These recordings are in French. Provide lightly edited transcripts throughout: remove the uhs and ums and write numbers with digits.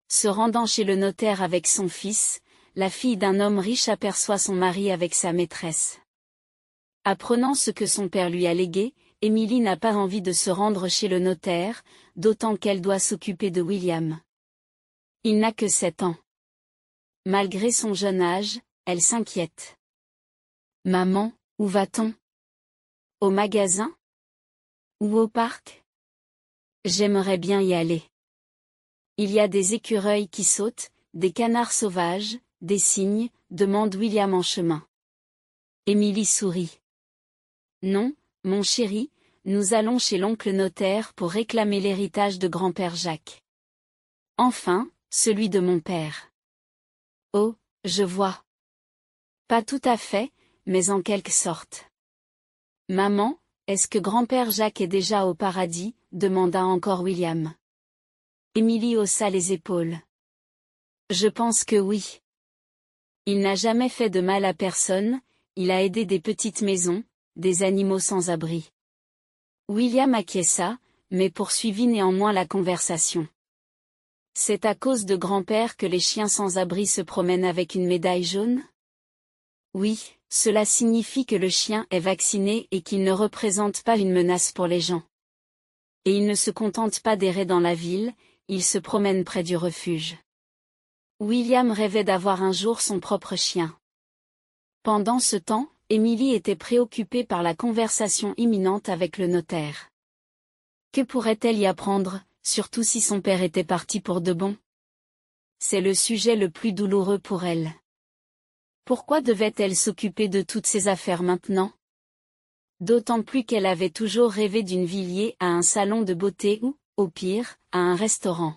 Se rendant chez le notaire avec son fils, la fille d'un homme riche aperçoit son mari avec sa maîtresse. Apprenant ce que son père lui a légué, Emily n'a pas envie de se rendre chez le notaire, d'autant qu'elle doit s'occuper de William. Il n'a que 7 ans. Malgré son jeune âge, elle s'inquiète. « Maman, où va-t-on ? Au magasin ? Ou au parc ? J'aimerais bien y aller. Il y a des écureuils qui sautent, des canards sauvages, des cygnes, demande William en chemin. Emily sourit. Non, mon chéri, nous allons chez l'oncle notaire pour réclamer l'héritage de grand-père Jacques. Enfin, celui de mon père. Oh, je vois. Pas tout à fait, mais en quelque sorte. Maman, est-ce que grand-père Jacques est déjà au paradis ? Demanda encore William. Emily haussa les épaules. Je pense que oui. Il n'a jamais fait de mal à personne, il a aidé des petites maisons, des animaux sans abri. William acquiesça, mais poursuivit néanmoins la conversation. C'est à cause de grand-père que les chiens sans abri se promènent avec une médaille jaune ? Oui, cela signifie que le chien est vacciné et qu'il ne représente pas une menace pour les gens. Et il ne se contente pas d'errer dans la ville, il se promène près du refuge. William rêvait d'avoir un jour son propre chien. Pendant ce temps, Emily était préoccupée par la conversation imminente avec le notaire. Que pourrait-elle y apprendre, surtout si son père était parti pour de bon ? C'est le sujet le plus douloureux pour elle. Pourquoi devait-elle s'occuper de toutes ces affaires maintenant ? D'autant plus qu'elle avait toujours rêvé d'une vie liée à un salon de beauté ou, au pire, à un restaurant.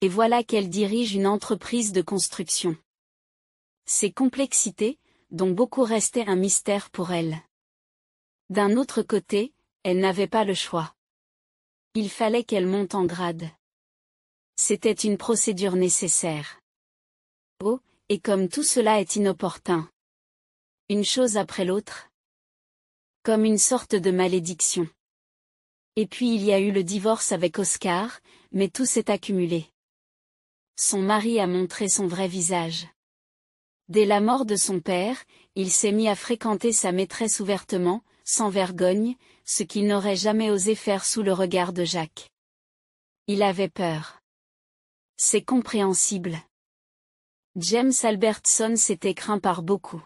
Et voilà qu'elle dirige une entreprise de construction. Ces complexités, dont beaucoup restaient un mystère pour elle. D'un autre côté, elle n'avait pas le choix. Il fallait qu'elle monte en grade. C'était une procédure nécessaire. Oh, et comme tout cela est inopportun. Une chose après l'autre. Comme une sorte de malédiction. Et puis il y a eu le divorce avec Oscar, mais tout s'est accumulé. Son mari a montré son vrai visage. Dès la mort de son père, il s'est mis à fréquenter sa maîtresse ouvertement, sans vergogne, ce qu'il n'aurait jamais osé faire sous le regard de Jacques. Il avait peur. C'est compréhensible. James Albertson s'était craint par beaucoup.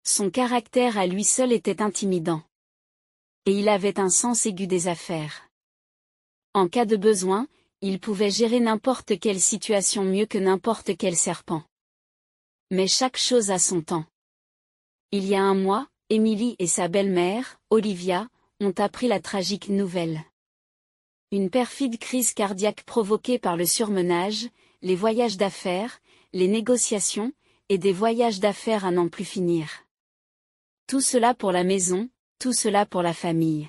Son caractère à lui seul était intimidant. Et il avait un sens aigu des affaires. En cas de besoin, il pouvait gérer n'importe quelle situation mieux que n'importe quel serpent. Mais chaque chose a son temps. Il y a un mois, Emily et sa belle-mère, Olivia, ont appris la tragique nouvelle. Une perfide crise cardiaque provoquée par le surmenage, les voyages d'affaires, les négociations, et des voyages d'affaires à n'en plus finir. Tout cela pour la maison, tout cela pour la famille.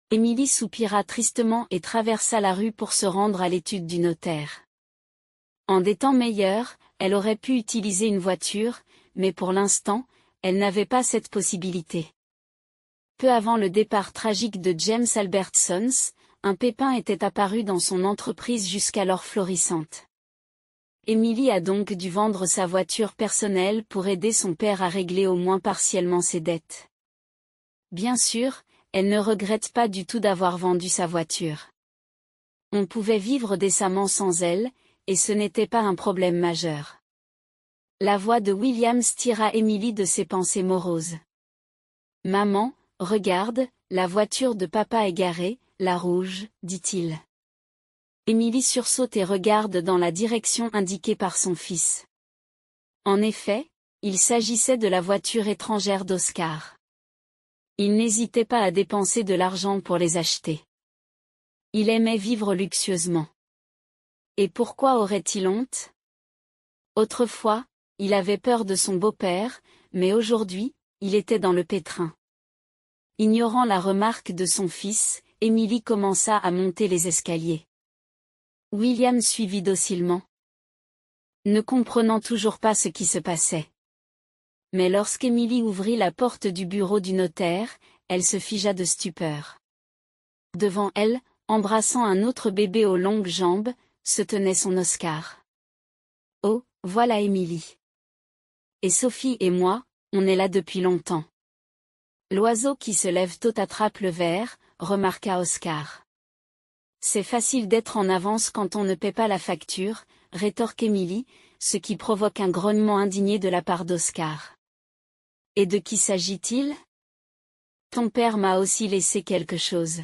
Emily soupira tristement et traversa la rue pour se rendre à l'étude du notaire. En des temps meilleurs, elle aurait pu utiliser une voiture, mais pour l'instant, elle n'avait pas cette possibilité. Peu avant le départ tragique de James Albertsons, un pépin était apparu dans son entreprise jusqu'alors florissante. Emily a donc dû vendre sa voiture personnelle pour aider son père à régler au moins partiellement ses dettes. Bien sûr, elle ne regrette pas du tout d'avoir vendu sa voiture. On pouvait vivre décemment sans elle, et ce n'était pas un problème majeur. La voix de Williams tira Emily de ses pensées moroses. « Maman, regarde, la voiture de papa est garée, la rouge, dit-il. » Emily sursaute et regarde dans la direction indiquée par son fils. En effet, il s'agissait de la voiture étrangère d'Oscar. Il n'hésitait pas à dépenser de l'argent pour les acheter. Il aimait vivre luxueusement. Et pourquoi aurait-il honte ? Autrefois, il avait peur de son beau-père, mais aujourd'hui, il était dans le pétrin. Ignorant la remarque de son fils, Emily commença à monter les escaliers. William suivit docilement, ne comprenant toujours pas ce qui se passait. Mais lorsqu'Emily ouvrit la porte du bureau du notaire, elle se figea de stupeur. Devant elle, embrassant un autre bébé aux longues jambes, se tenait son Oscar. Oh, voilà Émilie. Et Sophie et moi, on est là depuis longtemps. L'oiseau qui se lève tôt attrape le verre, remarqua Oscar. C'est facile d'être en avance quand on ne paie pas la facture, rétorque Émilie, ce qui provoque un grognement indigné de la part d'Oscar. Et de qui s'agit-il? Ton père m'a aussi laissé quelque chose.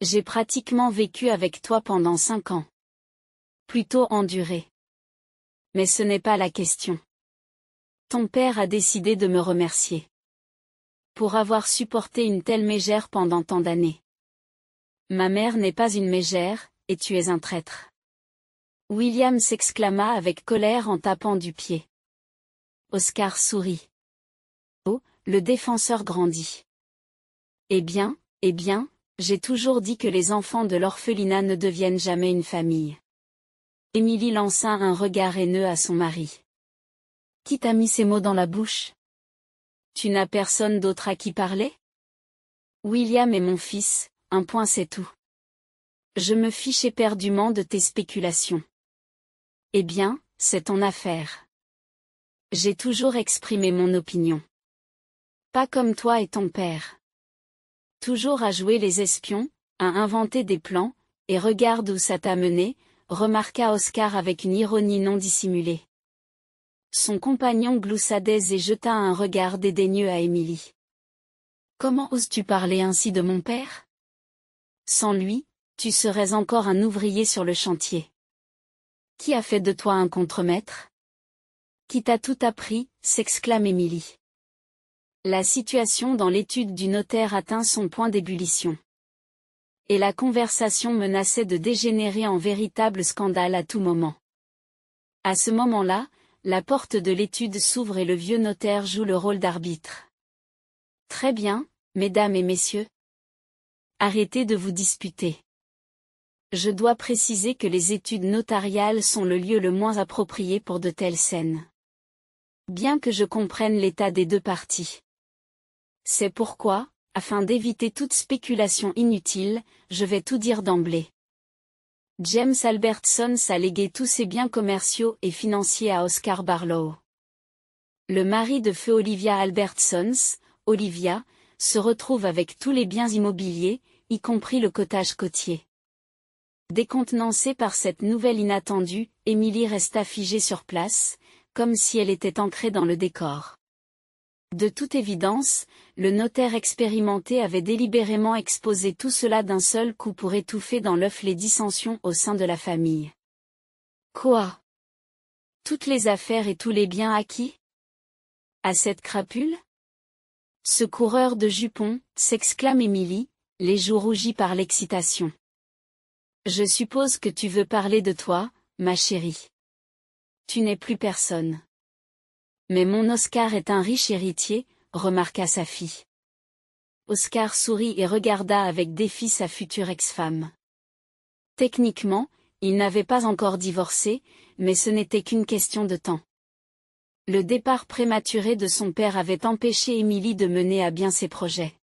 J'ai pratiquement vécu avec toi pendant 5 ans. Plutôt enduré. Mais ce n'est pas la question. Ton père a décidé de me remercier. Pour avoir supporté une telle mégère pendant tant d'années. Ma mère n'est pas une mégère, et tu es un traître. William s'exclama avec colère en tapant du pied. Oscar sourit. Oh, le défenseur grandit. Eh bien, j'ai toujours dit que les enfants de l'orphelinat ne deviennent jamais une famille. Émilie lança un regard haineux à son mari. Qui t'a mis ces mots dans la bouche? Tu n'as personne d'autre à qui parler? William est mon fils, un point c'est tout. Je me fiche éperdument de tes spéculations. Eh bien, c'est ton affaire. J'ai toujours exprimé mon opinion. Pas comme toi et ton père. Toujours à jouer les espions, à inventer des plans, et regarde où ça t'a mené, remarqua Oscar avec une ironie non dissimulée. Son compagnon gloussa d'aise et jeta un regard dédaigneux à Émilie. Comment oses-tu parler ainsi de mon père? Sans lui, tu serais encore un ouvrier sur le chantier. Qui a fait de toi un contremaître? Qui t'a tout appris, s'exclame Émilie. La situation dans l'étude du notaire atteint son point d'ébullition. Et la conversation menaçait de dégénérer en véritable scandale à tout moment. À ce moment-là, la porte de l'étude s'ouvre et le vieux notaire joue le rôle d'arbitre. Très bien, mesdames et messieurs. Arrêtez de vous disputer. Je dois préciser que les études notariales sont le lieu le moins approprié pour de telles scènes. Bien que je comprenne l'état des deux parties. C'est pourquoi, afin d'éviter toute spéculation inutile, je vais tout dire d'emblée. James Albertson a légué tous ses biens commerciaux et financiers à Oscar Barlow. Le mari de feu Olivia Albertson, Olivia, se retrouve avec tous les biens immobiliers, y compris le cottage côtier. Décontenancée par cette nouvelle inattendue, Émilie resta figée sur place, comme si elle était ancrée dans le décor. De toute évidence, le notaire expérimenté avait délibérément exposé tout cela d'un seul coup pour étouffer dans l'œuf les dissensions au sein de la famille. Quoi? Toutes les affaires et tous les biens acquis? À cette crapule? Ce coureur de jupons, s'exclame Émilie, les joues rougies par l'excitation. Je suppose que tu veux parler de toi, ma chérie. Tu n'es plus personne. Mais mon Oscar est un riche héritier, remarqua sa fille. Oscar sourit et regarda avec défi sa future ex-femme. Techniquement, il n'avait pas encore divorcé, mais ce n'était qu'une question de temps. Le départ prématuré de son père avait empêché Émilie de mener à bien ses projets.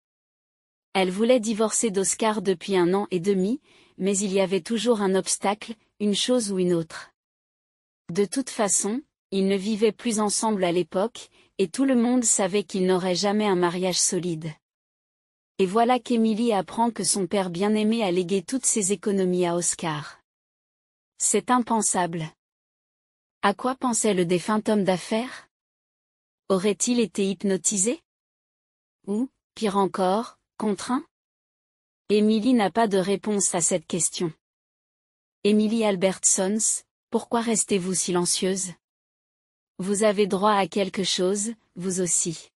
Elle voulait divorcer d'Oscar depuis 1 an et demi, mais il y avait toujours un obstacle, une chose ou une autre. De toute façon, ils ne vivaient plus ensemble à l'époque, et tout le monde savait qu'ils n'auraient jamais un mariage solide. Et voilà qu'Émilie apprend que son père bien-aimé a légué toutes ses économies à Oscar. C'est impensable. À quoi pensait le défunt homme d'affaires? Aurait-il été hypnotisé? Ou, pire encore, contraint? Émilie n'a pas de réponse à cette question. Émilie Albertson, pourquoi restez-vous silencieuse? Vous avez droit à quelque chose, vous aussi.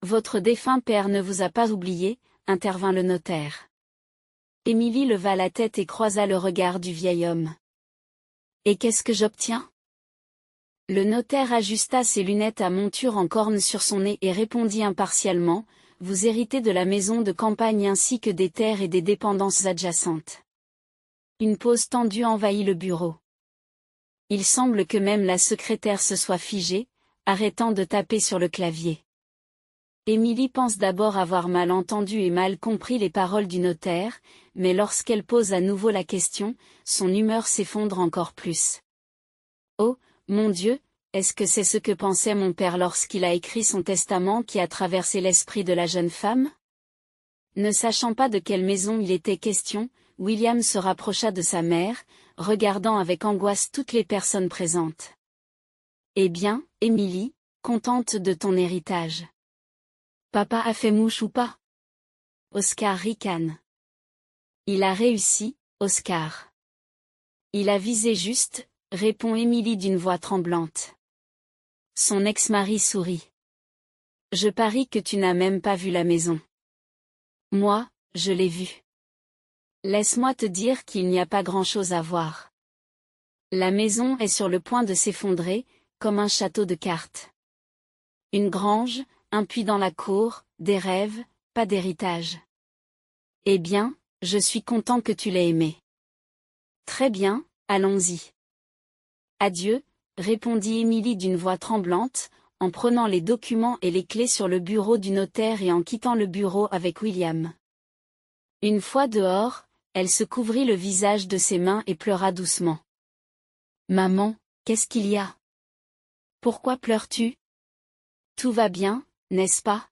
Votre défunt père ne vous a pas oublié, intervint le notaire. Émilie leva la tête et croisa le regard du vieil homme. Et qu'est-ce que j'obtiens? Le notaire ajusta ses lunettes à monture en corne sur son nez et répondit impartialement, vous héritez de la maison de campagne ainsi que des terres et des dépendances adjacentes. Une pause tendue envahit le bureau. Il semble que même la secrétaire se soit figée, arrêtant de taper sur le clavier. Émilie pense d'abord avoir mal entendu et mal compris les paroles du notaire, mais lorsqu'elle pose à nouveau la question, son humeur s'effondre encore plus. Oh, mon Dieu, est-ce que c'est ce que pensait mon père lorsqu'il a écrit son testament qui a traversé l'esprit de la jeune femme? Ne sachant pas de quelle maison il était question, William se rapprocha de sa mère, regardant avec angoisse toutes les personnes présentes. Eh bien, Émilie, contente de ton héritage. Papa a fait mouche ou pas? Oscar ricane. Il a réussi, Oscar. Il a visé juste, répond Émilie d'une voix tremblante. Son ex-mari sourit. Je parie que tu n'as même pas vu la maison. Moi, je l'ai vue. Laisse-moi te dire qu'il n'y a pas grand-chose à voir. La maison est sur le point de s'effondrer, comme un château de cartes. Une grange, un puits dans la cour, des rêves, pas d'héritage. Eh bien, je suis content que tu l'aies aimé. Très bien, allons-y. Adieu, répondit Émilie d'une voix tremblante, en prenant les documents et les clés sur le bureau du notaire et en quittant le bureau avec William. Une fois dehors, elle se couvrit le visage de ses mains et pleura doucement. Maman, qu'est-ce qu'il y a? Pourquoi pleures-tu? Tout va bien, n'est-ce pas?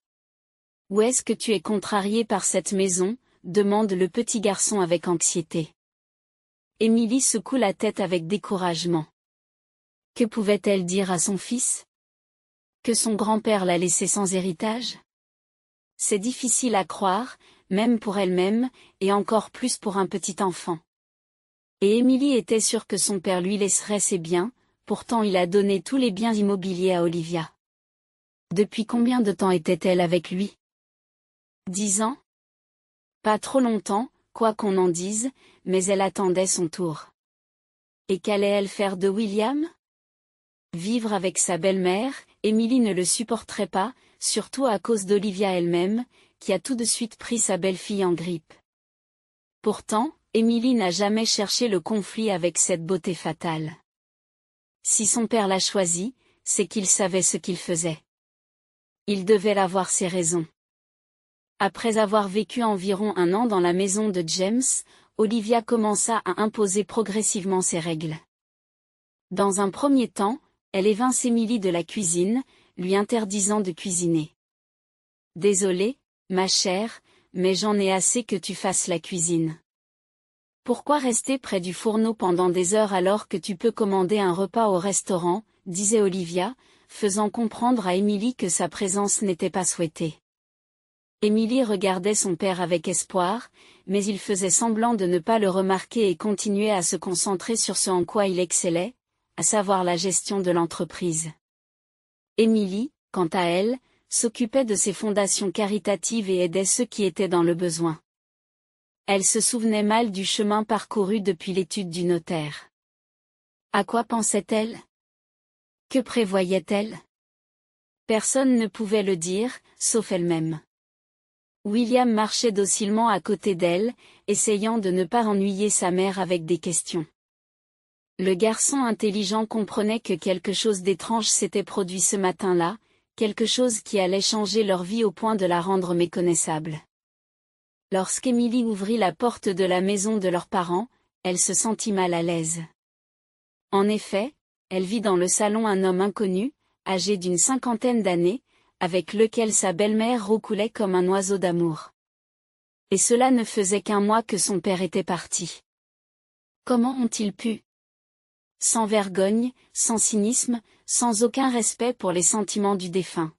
Ou est-ce que tu es contrariée par cette maison? Demande le petit garçon avec anxiété. Émilie secoue la tête avec découragement. Que pouvait-elle dire à son fils? Que son grand-père l'a laissé sans héritage? C'est difficile à croire, même pour elle-même, et encore plus pour un petit enfant. Et Émilie était sûre que son père lui laisserait ses biens, pourtant il a donné tous les biens immobiliers à Olivia. Depuis combien de temps était-elle avec lui? 10 ans? Pas trop longtemps, quoi qu'on en dise, mais elle attendait son tour. Et qu'allait-elle faire de William? Vivre avec sa belle-mère, Émilie ne le supporterait pas, surtout à cause d'Olivia elle-même, qui a tout de suite pris sa belle-fille en grippe. Pourtant, Émilie n'a jamais cherché le conflit avec cette beauté fatale. Si son père l'a choisi, c'est qu'il savait ce qu'il faisait. Il devait avoir ses raisons. Après avoir vécu environ 1 an dans la maison de James, Olivia commença à imposer progressivement ses règles. Dans un premier temps, elle évince Émilie de la cuisine, lui interdisant de cuisiner. « Désolée, ma chère, mais j'en ai assez que tu fasses la cuisine. Pourquoi rester près du fourneau pendant des heures alors que tu peux commander un repas au restaurant ?» disait Olivia, faisant comprendre à Émilie que sa présence n'était pas souhaitée. Émilie regardait son père avec espoir, mais il faisait semblant de ne pas le remarquer et continuait à se concentrer sur ce en quoi il excellait, à savoir la gestion de l'entreprise. Émilie, quant à elle, s'occupait de ses fondations caritatives et aidait ceux qui étaient dans le besoin. Elle se souvenait mal du chemin parcouru depuis l'étude du notaire. À quoi pensait-elle? Que prévoyait-elle? Personne ne pouvait le dire, sauf elle-même. William marchait docilement à côté d'elle, essayant de ne pas ennuyer sa mère avec des questions. Le garçon intelligent comprenait que quelque chose d'étrange s'était produit ce matin-là, quelque chose qui allait changer leur vie au point de la rendre méconnaissable. Lorsqu'Émilie ouvrit la porte de la maison de leurs parents, elle se sentit mal à l'aise. En effet, elle vit dans le salon un homme inconnu, âgé d'une 50aine d'années, avec lequel sa belle-mère roucoulait comme un oiseau d'amour. Et cela ne faisait qu'1 mois que son père était parti. Comment ont-ils pu? Sans vergogne, sans cynisme, sans aucun respect pour les sentiments du défunt.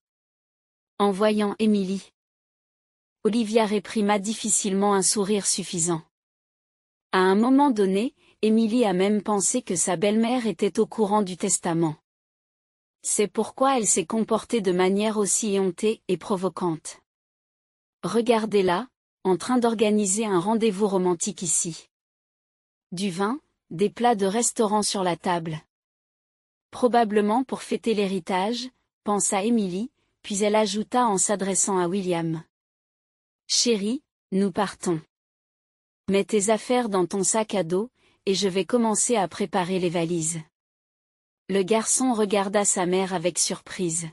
En voyant Émilie, Olivia réprima difficilement un sourire suffisant. À un moment donné, Émilie a même pensé que sa belle-mère était au courant du testament. C'est pourquoi elle s'est comportée de manière aussi éhontée et provocante. Regardez-la, en train d'organiser un rendez-vous romantique ici. Du vin, des plats de restaurant sur la table. Probablement pour fêter l'héritage, pensa Émilie, puis elle ajouta en s'adressant à William. Chérie, nous partons. Mets tes affaires dans ton sac à dos, et je vais commencer à préparer les valises. Le garçon regarda sa mère avec surprise.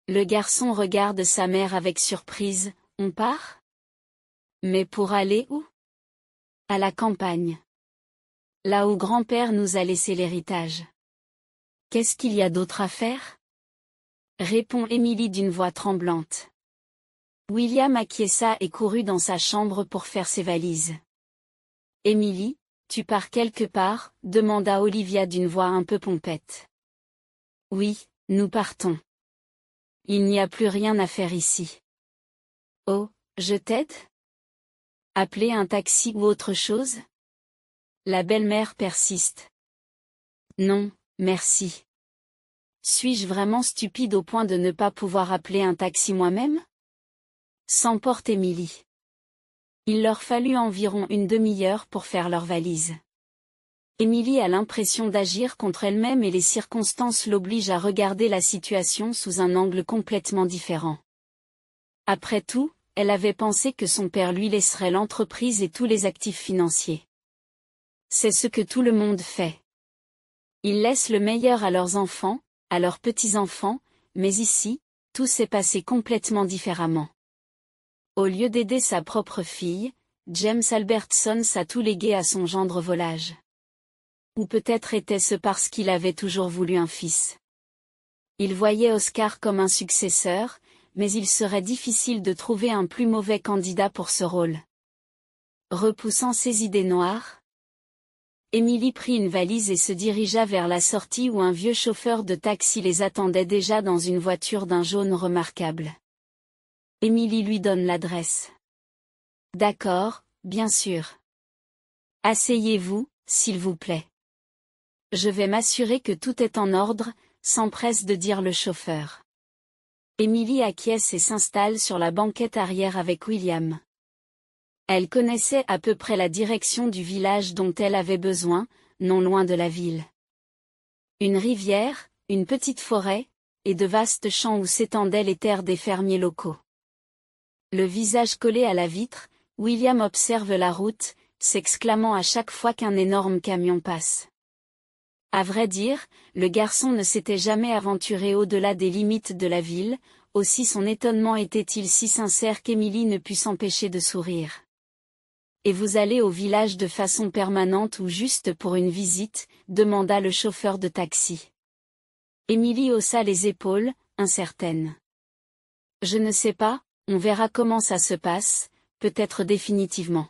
Le garçon regarde sa mère avec surprise. On part? Mais pour aller où? À la campagne. Là où grand-père nous a laissé l'héritage. Qu'est-ce qu'il y a d'autre à faire? Répond Émilie d'une voix tremblante. William acquiesça et courut dans sa chambre pour faire ses valises. Émilie, tu pars quelque part? Demanda Olivia d'une voix un peu pompette. Oui, nous partons. Il n'y a plus rien à faire ici. Oh, je t'aide? Appeler un taxi ou autre chose? La belle-mère persiste. Non, merci. Suis-je vraiment stupide au point de ne pas pouvoir appeler un taxi moi-même? S'emporte Émilie. Il leur fallut environ une demi-heure pour faire leurs valises. Émilie a l'impression d'agir contre elle-même et les circonstances l'obligent à regarder la situation sous un angle complètement différent. Après tout, elle avait pensé que son père lui laisserait l'entreprise et tous les actifs financiers. C'est ce que tout le monde fait. Ils laissent le meilleur à leurs enfants, à leurs petits-enfants, mais ici, tout s'est passé complètement différemment. Au lieu d'aider sa propre fille, James Albertson a tout légué à son gendre volage. Ou peut-être était-ce parce qu'il avait toujours voulu un fils. Il voyait Oscar comme un successeur, mais il serait difficile de trouver un plus mauvais candidat pour ce rôle. Repoussant ses idées noires, Émilie prit une valise et se dirigea vers la sortie où un vieux chauffeur de taxi les attendait déjà dans une voiture d'un jaune remarquable. Émilie lui donne l'adresse. D'accord, bien sûr. Asseyez-vous, s'il vous plaît. Je vais m'assurer que tout est en ordre, s'empresse de dire le chauffeur. Émilie acquiesce et s'installe sur la banquette arrière avec William. Elle connaissait à peu près la direction du village dont elle avait besoin, non loin de la ville. Une rivière, une petite forêt, et de vastes champs où s'étendaient les terres des fermiers locaux. Le visage collé à la vitre, William observe la route, s'exclamant à chaque fois qu'un énorme camion passe. À vrai dire, le garçon ne s'était jamais aventuré au-delà des limites de la ville, aussi son étonnement était-il si sincère qu'Émilie ne put s'empêcher de sourire. Et vous allez au village de façon permanente ou juste pour une visite? Demanda le chauffeur de taxi. Émilie haussa les épaules, incertaine. Je ne sais pas, on verra comment ça se passe, peut-être définitivement.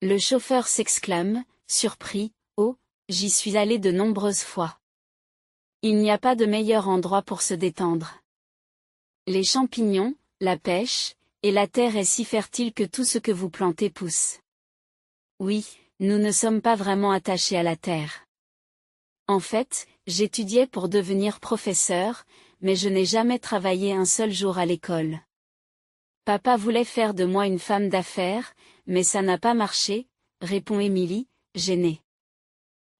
Le chauffeur s'exclame, surpris, oh, j'y suis allé de nombreuses fois. Il n'y a pas de meilleur endroit pour se détendre. Les champignons, la pêche, et la terre est si fertile que tout ce que vous plantez pousse. Oui, nous ne sommes pas vraiment attachés à la terre. En fait, j'étudiais pour devenir professeur, mais je n'ai jamais travaillé un seul jour à l'école. Papa voulait faire de moi une femme d'affaires, mais ça n'a pas marché, répond Émilie, gênée.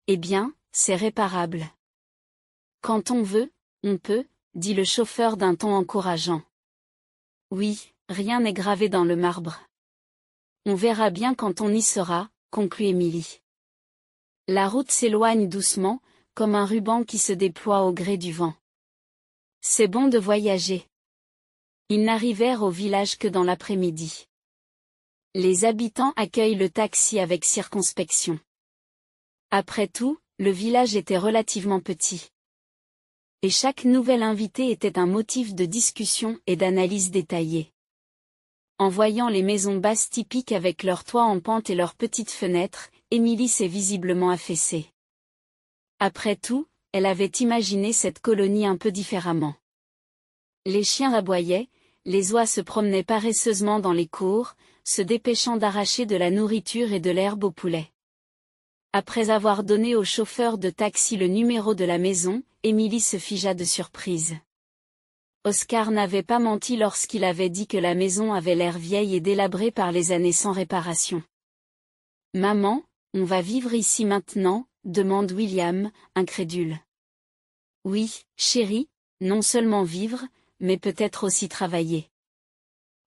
Eh bien, c'est réparable. Quand on veut, on peut, dit le chauffeur d'un ton encourageant. Oui, rien n'est gravé dans le marbre. On verra bien quand on y sera, conclut Émilie. La route s'éloigne doucement, comme un ruban qui se déploie au gré du vent. C'est bon de voyager. Ils n'arrivèrent au village que dans l'après-midi. Les habitants accueillent le taxi avec circonspection. Après tout, le village était relativement petit. Et chaque nouvel invité était un motif de discussion et d'analyse détaillée. En voyant les maisons basses typiques avec leurs toits en pente et leurs petites fenêtres, Émilie s'est visiblement affaissée. Après tout, elle avait imaginé cette colonie un peu différemment. Les chiens aboyaient, les oies se promenaient paresseusement dans les cours, se dépêchant d'arracher de la nourriture et de l'herbe aux poulets. Après avoir donné au chauffeur de taxi le numéro de la maison, Émilie se figea de surprise. Oscar n'avait pas menti lorsqu'il avait dit que la maison avait l'air vieille et délabrée par les années sans réparation. « Maman, on va vivre ici maintenant ?» demande William, incrédule. « Oui, chérie, non seulement vivre, mais peut-être aussi travailler. »«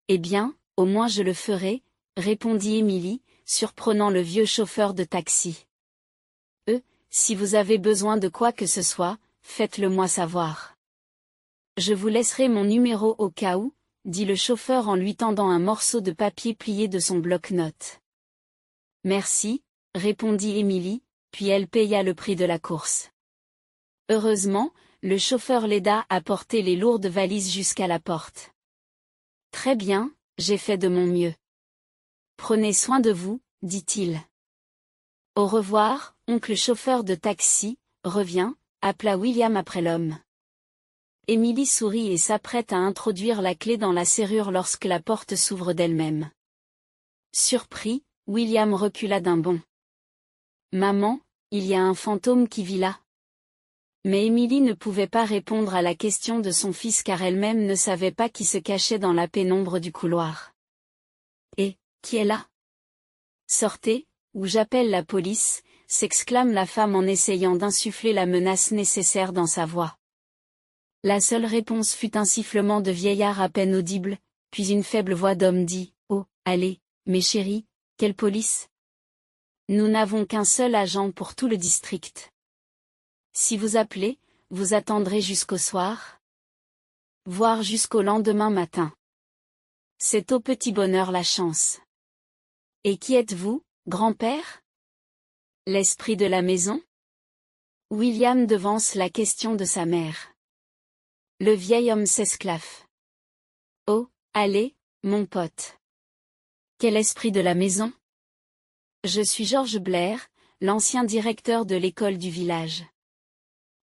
Eh bien, au moins je le ferai, » répondit Émilie, surprenant le vieux chauffeur de taxi. « Si vous avez besoin de quoi que ce soit, faites-le moi savoir. » Je vous laisserai mon numéro au cas où, dit le chauffeur en lui tendant un morceau de papier plié de son bloc-notes. Merci, répondit Émilie, puis elle paya le prix de la course. Heureusement, le chauffeur l'aida à porter les lourdes valises jusqu'à la porte. Très bien, j'ai fait de mon mieux. Prenez soin de vous, dit-il. Au revoir, oncle chauffeur de taxi, reviens, appela William après l'homme. Émilie sourit et s'apprête à introduire la clé dans la serrure lorsque la porte s'ouvre d'elle-même. Surpris, William recula d'un bond. Maman, il y a un fantôme qui vit là. Mais Émilie ne pouvait pas répondre à la question de son fils car elle-même ne savait pas qui se cachait dans la pénombre du couloir. Et, qui est là? Sortez, ou j'appelle la police, s'exclame la femme en essayant d'insuffler la menace nécessaire dans sa voix. La seule réponse fut un sifflement de vieillard à peine audible, puis une faible voix d'homme dit « Oh, allez, mes chéris, quelle police? Nous n'avons qu'un seul agent pour tout le district. Si vous appelez, vous attendrez jusqu'au soir? Voire jusqu'au lendemain matin. C'est au petit bonheur la chance. Et qui êtes-vous, grand-père? L'esprit de la maison? William devance la question de sa mère. Le vieil homme s'esclaffe. Oh, allez, mon pote. Quel esprit de la maison? Je suis George Blair, l'ancien directeur de l'école du village.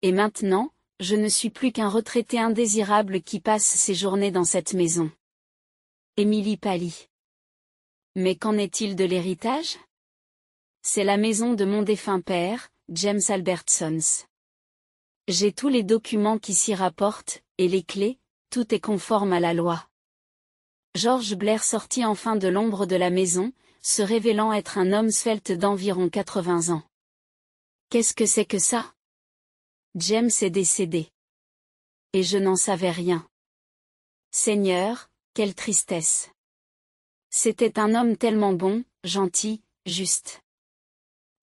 Et maintenant, je ne suis plus qu'un retraité indésirable qui passe ses journées dans cette maison. Émilie pâlit. Mais qu'en est-il de l'héritage? C'est la maison de mon défunt père, James Albertsons. J'ai tous les documents qui s'y rapportent, et les clés, tout est conforme à la loi. George Blair sortit enfin de l'ombre de la maison, se révélant être un homme svelte d'environ 80 ans. Qu'est-ce que c'est que ça? James est décédé. Et je n'en savais rien. Seigneur, quelle tristesse. C'était un homme tellement bon, gentil, juste.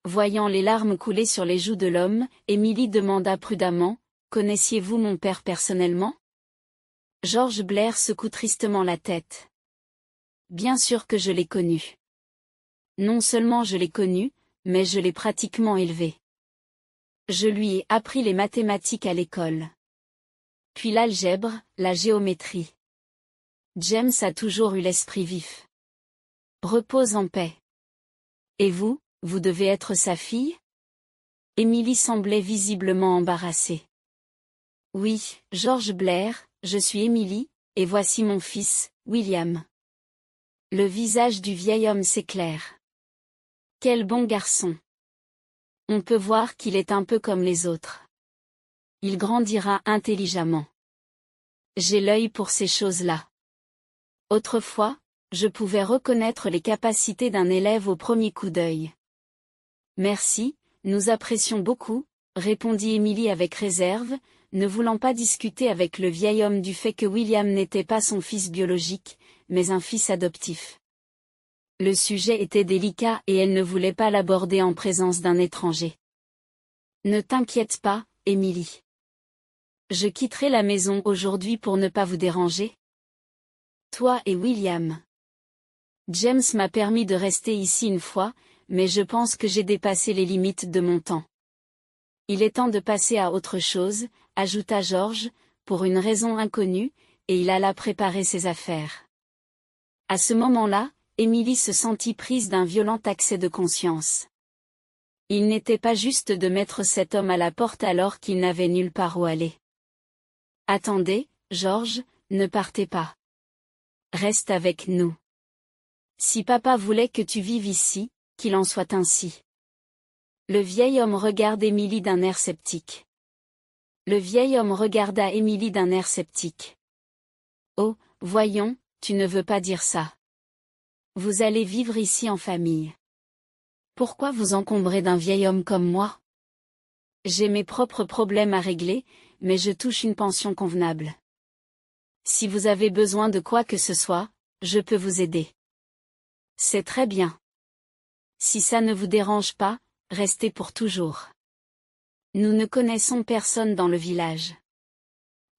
Voyant les larmes couler sur les joues de l'homme, Émilie demanda prudemment, « Connaissiez-vous mon père personnellement ?» George Blair secoue tristement la tête. Bien sûr que je l'ai connu. Non seulement je l'ai connu, mais je l'ai pratiquement élevé. Je lui ai appris les mathématiques à l'école. Puis l'algèbre, la géométrie. James a toujours eu l'esprit vif. Repose en paix. Et vous, vous devez être sa fille? Émilie semblait visiblement embarrassée. Oui, George Blair, je suis Émilie, et voici mon fils, William. Le visage du vieil homme s'éclaire. Quel bon garçon. On peut voir qu'il est un peu comme les autres. Il grandira intelligemment. J'ai l'œil pour ces choses-là. Autrefois, je pouvais reconnaître les capacités d'un élève au premier coup d'œil. Merci, nous apprécions beaucoup, répondit Émilie avec réserve, ne voulant pas discuter avec le vieil homme du fait que William n'était pas son fils biologique, mais un fils adoptif. Le sujet était délicat et elle ne voulait pas l'aborder en présence d'un étranger. Ne t'inquiète pas, Émilie. Je quitterai la maison aujourd'hui pour ne pas vous déranger. Toi et William. James m'a permis de rester ici une fois, mais je pense que j'ai dépassé les limites de mon temps. Il est temps de passer à autre chose, ajouta George, pour une raison inconnue, et il alla préparer ses affaires. À ce moment-là, Émilie se sentit prise d'un violent accès de conscience. Il n'était pas juste de mettre cet homme à la porte alors qu'il n'avait nulle part où aller. Attendez, George, ne partez pas. Reste avec nous. Si papa voulait que tu vives ici, qu'il en soit ainsi. Le vieil homme regarda Émilie d'un air sceptique. Oh, voyons, tu ne veux pas dire ça. Vous allez vivre ici en famille. Pourquoi vous encombrer d'un vieil homme comme moi? J'ai mes propres problèmes à régler, mais je touche une pension convenable. Si vous avez besoin de quoi que ce soit, je peux vous aider. C'est très bien. Si ça ne vous dérange pas, restez pour toujours. Nous ne connaissons personne dans le village.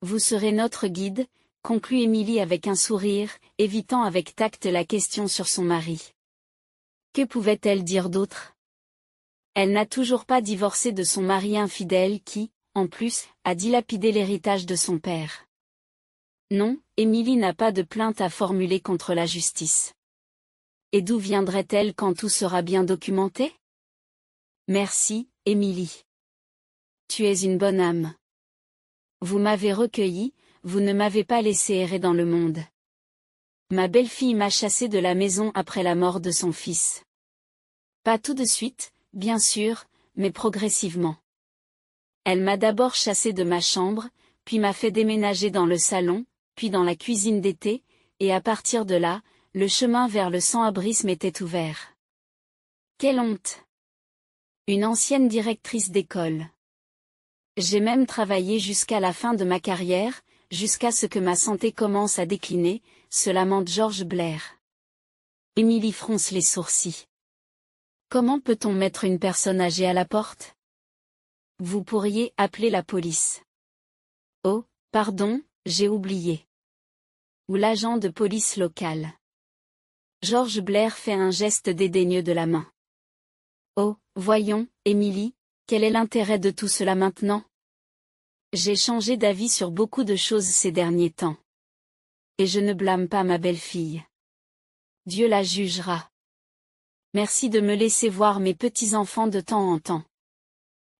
Vous serez notre guide, conclut Émilie avec un sourire, évitant avec tact la question sur son mari. Que pouvait-elle dire d'autre? Elle n'a toujours pas divorcé de son mari infidèle qui, en plus, a dilapidé l'héritage de son père. Non, Émilie n'a pas de plainte à formuler contre la justice. Et d'où viendrait-elle quand tout sera bien documenté? Merci, Émilie. Tu es une bonne âme. Vous m'avez recueillie, vous ne m'avez pas laissé errer dans le monde. Ma belle-fille m'a chassée de la maison après la mort de son fils. Pas tout de suite, bien sûr, mais progressivement. Elle m'a d'abord chassée de ma chambre, puis m'a fait déménager dans le salon, puis dans la cuisine d'été, et à partir de là, le chemin vers le sans-abrisme était ouvert. Quelle honte! Une ancienne directrice d'école. J'ai même travaillé jusqu'à la fin de ma carrière, jusqu'à ce que ma santé commence à décliner, se lamente George Blair. Émilie fronce les sourcils. Comment peut-on mettre une personne âgée à la porte? Vous pourriez appeler la police. Oh, pardon, j'ai oublié. Ou l'agent de police local. George Blair fait un geste dédaigneux de la main. Oh, voyons, Émilie, quel est l'intérêt de tout cela maintenant? J'ai changé d'avis sur beaucoup de choses ces derniers temps. Et je ne blâme pas ma belle-fille. Dieu la jugera. Merci de me laisser voir mes petits-enfants de temps en temps.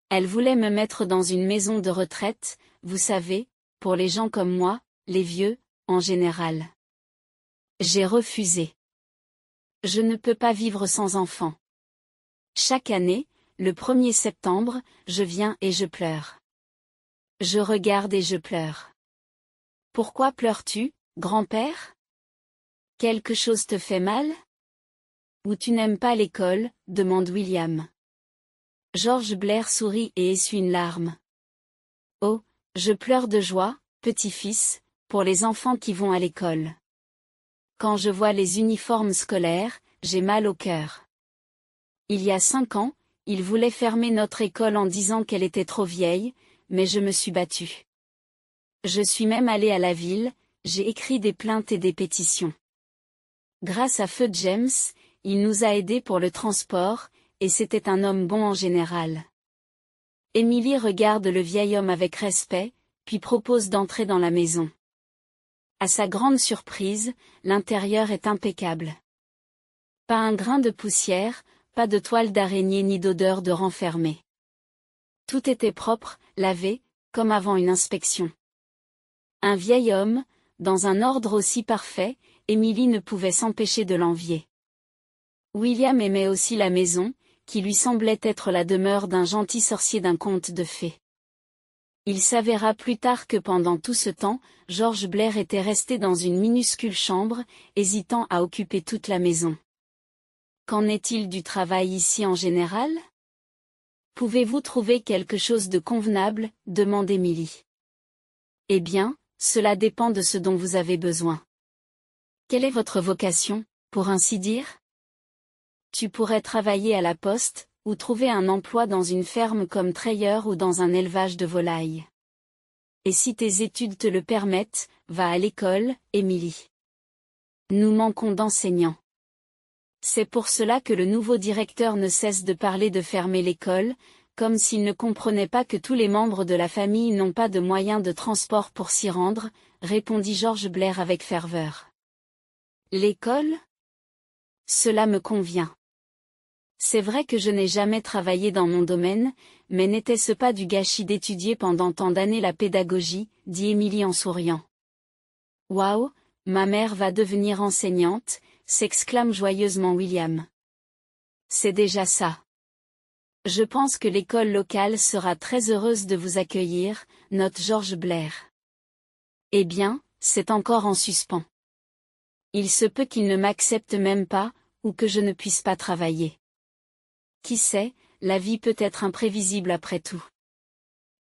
Elle voulait me mettre dans une maison de retraite, vous savez, pour les gens comme moi, les vieux, en général. J'ai refusé. Je ne peux pas vivre sans enfants. Chaque année, le 1er septembre, je viens et je pleure. Je regarde et je pleure. Pourquoi pleures-tu, grand-père? Quelque chose te fait mal? Ou tu n'aimes pas l'école, demande William. George Blair sourit et essuie une larme. Oh, je pleure de joie, petit-fils, pour les enfants qui vont à l'école. Quand je vois les uniformes scolaires, j'ai mal au cœur. Il y a 5 ans, ils voulaient fermer notre école en disant qu'elle était trop vieille, mais je me suis battue. Je suis même allée à la ville, j'ai écrit des plaintes et des pétitions. Grâce à Feu James, il nous a aidés pour le transport, et c'était un homme bon en général. Émilie regarde le vieil homme avec respect, puis propose d'entrer dans la maison. À sa grande surprise, l'intérieur est impeccable. Pas un grain de poussière, pas de toile d'araignée ni d'odeur de renfermé. Tout était propre, lavé, comme avant une inspection. Un vieil homme, dans un ordre aussi parfait, Émilie ne pouvait s'empêcher de l'envier. William aimait aussi la maison, qui lui semblait être la demeure d'un gentil sorcier d'un conte de fées. Il s'avéra plus tard que pendant tout ce temps, George Blair était resté dans une minuscule chambre, hésitant à occuper toute la maison. Qu'en est-il du travail ici en général? Pouvez-vous trouver quelque chose de convenable, demande Émilie. Eh bien, cela dépend de ce dont vous avez besoin. Quelle est votre vocation, pour ainsi dire? Tu pourrais travailler à la poste, ou trouver un emploi dans une ferme comme treilleur ou dans un élevage de volailles. Et si tes études te le permettent, va à l'école, Émilie. Nous manquons d'enseignants. C'est pour cela que le nouveau directeur ne cesse de parler de fermer l'école, comme s'il ne comprenait pas que tous les membres de la famille n'ont pas de moyens de transport pour s'y rendre, répondit George Blair avec ferveur. L'école? Cela me convient. C'est vrai que je n'ai jamais travaillé dans mon domaine, mais n'était-ce pas du gâchis d'étudier pendant tant d'années la pédagogie, dit Émilie en souriant. Waouh, ma mère va devenir enseignante, s'exclame joyeusement William. C'est déjà ça. Je pense que l'école locale sera très heureuse de vous accueillir, note George Blair. Eh bien, c'est encore en suspens. Il se peut qu'il ne m'accepte même pas, ou que je ne puisse pas travailler. Qui sait, la vie peut être imprévisible après tout.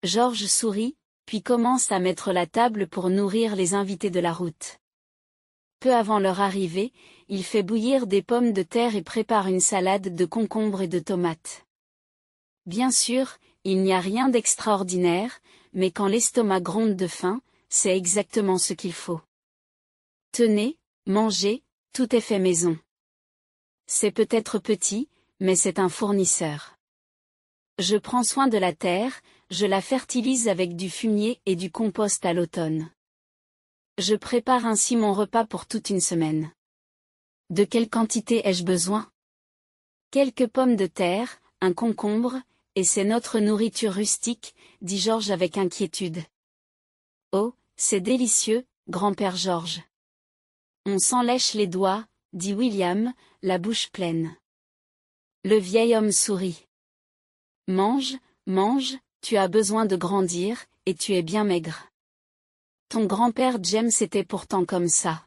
George sourit, puis commence à mettre la table pour nourrir les invités de la route. Peu avant leur arrivée, il fait bouillir des pommes de terre et prépare une salade de concombres et de tomates. Bien sûr, il n'y a rien d'extraordinaire, mais quand l'estomac gronde de faim, c'est exactement ce qu'il faut. Tenez, mangez, tout est fait maison. C'est peut-être petit, mais c'est un fournisseur. Je prends soin de la terre, je la fertilise avec du fumier et du compost à l'automne. Je prépare ainsi mon repas pour toute une semaine. De quelle quantité ai-je besoin? Quelques pommes de terre, un concombre, et c'est notre nourriture rustique, dit George avec inquiétude. Oh, c'est délicieux, grand-père George. On s'en lèche les doigts, dit William, la bouche pleine. Le vieil homme sourit. Mange, mange, tu as besoin de grandir, et tu es bien maigre. Ton grand-père James était pourtant comme ça.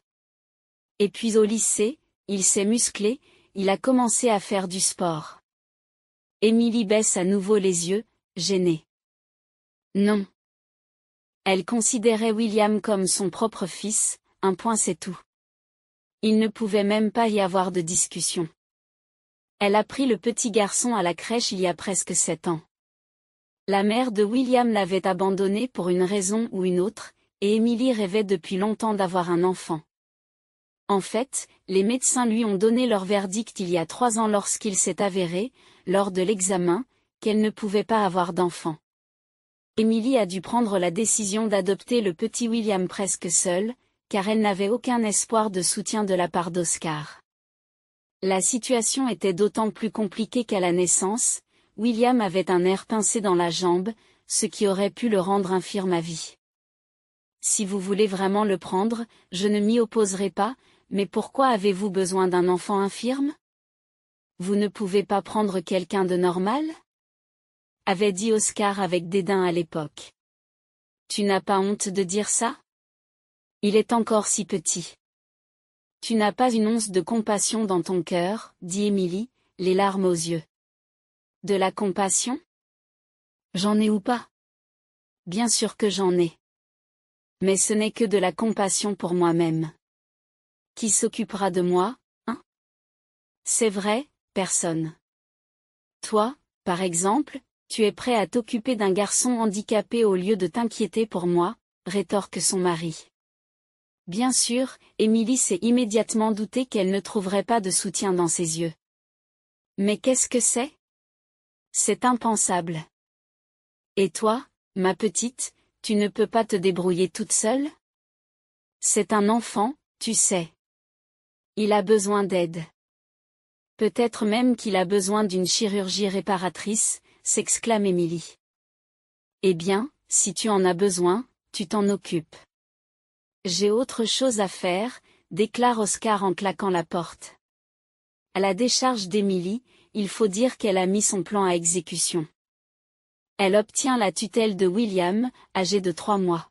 Et puis au lycée, il s'est musclé, il a commencé à faire du sport. Émilie baisse à nouveau les yeux, gênée. Non. Elle considérait William comme son propre fils, un point c'est tout. Il ne pouvait même pas y avoir de discussion. Elle a pris le petit garçon à la crèche il y a presque 7 ans. La mère de William l'avait abandonné pour une raison ou une autre, et Émilie rêvait depuis longtemps d'avoir un enfant. En fait, les médecins lui ont donné leur verdict il y a 3 ans lorsqu'il s'est avéré, lors de l'examen, qu'elle ne pouvait pas avoir d'enfant. Émilie a dû prendre la décision d'adopter le petit William presque seule, car elle n'avait aucun espoir de soutien de la part d'Oscar. La situation était d'autant plus compliquée qu'à la naissance, William avait un nerf pincé dans la jambe, ce qui aurait pu le rendre infirme à vie. Si vous voulez vraiment le prendre, je ne m'y opposerai pas, mais pourquoi avez-vous besoin d'un enfant infirme? Vous ne pouvez pas prendre quelqu'un de normal? Avait dit Oscar avec dédain à l'époque. Tu n'as pas honte de dire ça? Il est encore si petit. Tu n'as pas une once de compassion dans ton cœur, dit Émilie, les larmes aux yeux. De la compassion? J'en ai ou pas? Bien sûr que j'en ai. Mais ce n'est que de la compassion pour moi-même. Qui s'occupera de moi, hein? C'est vrai, personne. Toi, par exemple, tu es prêt à t'occuper d'un garçon handicapé au lieu de t'inquiéter pour moi, rétorque son mari. Bien sûr, Émilie s'est immédiatement doutée qu'elle ne trouverait pas de soutien dans ses yeux. Mais qu'est-ce que c'est? C'est impensable. Et toi, ma petite, tu ne peux pas te débrouiller toute seule? C'est un enfant, tu sais. Il a besoin d'aide. Peut-être même qu'il a besoin d'une chirurgie réparatrice, s'exclame Émilie. Eh bien, si tu en as besoin, tu t'en occupes. J'ai autre chose à faire, déclare Oscar en claquant la porte. À la décharge d'Émilie, il faut dire qu'elle a mis son plan à exécution. Elle obtient la tutelle de William, âgé de 3 mois.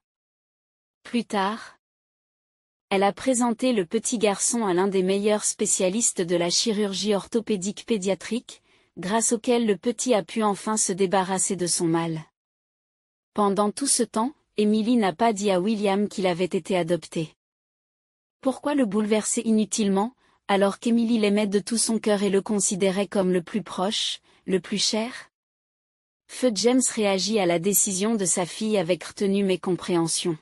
Plus tard, elle a présenté le petit garçon à l'un des meilleurs spécialistes de la chirurgie orthopédique pédiatrique, grâce auquel le petit a pu enfin se débarrasser de son mal. Pendant tout ce temps, Émilie n'a pas dit à William qu'il avait été adopté. Pourquoi le bouleverser inutilement, alors qu'Émilie l'aimait de tout son cœur et le considérait comme le plus proche, le plus cher? Feu James réagit à la décision de sa fille avec retenue mais compréhension.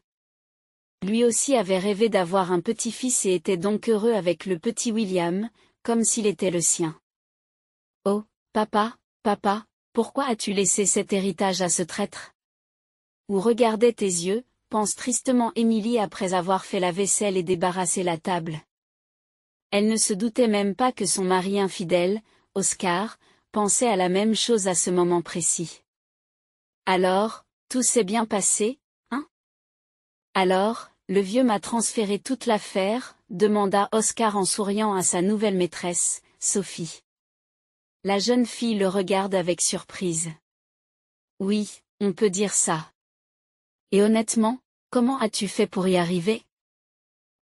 Lui aussi avait rêvé d'avoir un petit-fils et était donc heureux avec le petit William, comme s'il était le sien. Oh, papa, papa, pourquoi as-tu laissé cet héritage à ce traître? Où regardaient tes yeux, pense tristement Émilie après avoir fait la vaisselle et débarrassé la table. Elle ne se doutait même pas que son mari infidèle, Oscar, pensait à la même chose à ce moment précis. Alors, tout s'est bien passé, hein? Alors, le vieux m'a transféré toute l'affaire, demanda Oscar en souriant à sa nouvelle maîtresse, Sophie. La jeune fille le regarde avec surprise. Oui, on peut dire ça. Et honnêtement, comment as-tu fait pour y arriver?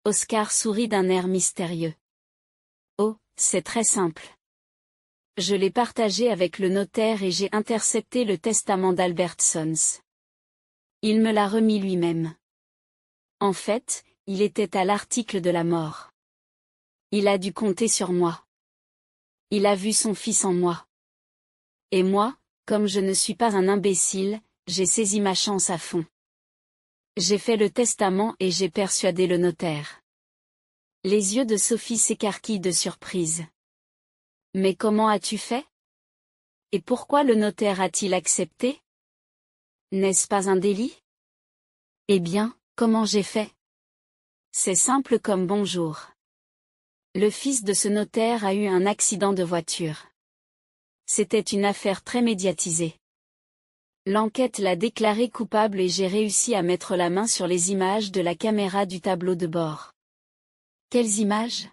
Oscar sourit d'un air mystérieux. Oh, c'est très simple. Je l'ai partagé avec le notaire et j'ai intercepté le testament d'Albert Sons. Il me l'a remis lui-même. En fait, il était à l'article de la mort. Il a dû compter sur moi. Il a vu son fils en moi. Et moi, comme je ne suis pas un imbécile, j'ai saisi ma chance à fond. J'ai fait le testament et j'ai persuadé le notaire. Les yeux de Sophie s'écarquillent de surprise. Mais comment as-tu fait? Et pourquoi le notaire a-t-il accepté? N'est-ce pas un délit? Eh bien, comment j'ai fait? C'est simple comme bonjour. Le fils de ce notaire a eu un accident de voiture. C'était une affaire très médiatisée. L'enquête l'a déclaré coupable et j'ai réussi à mettre la main sur les images de la caméra du tableau de bord. Quelles images?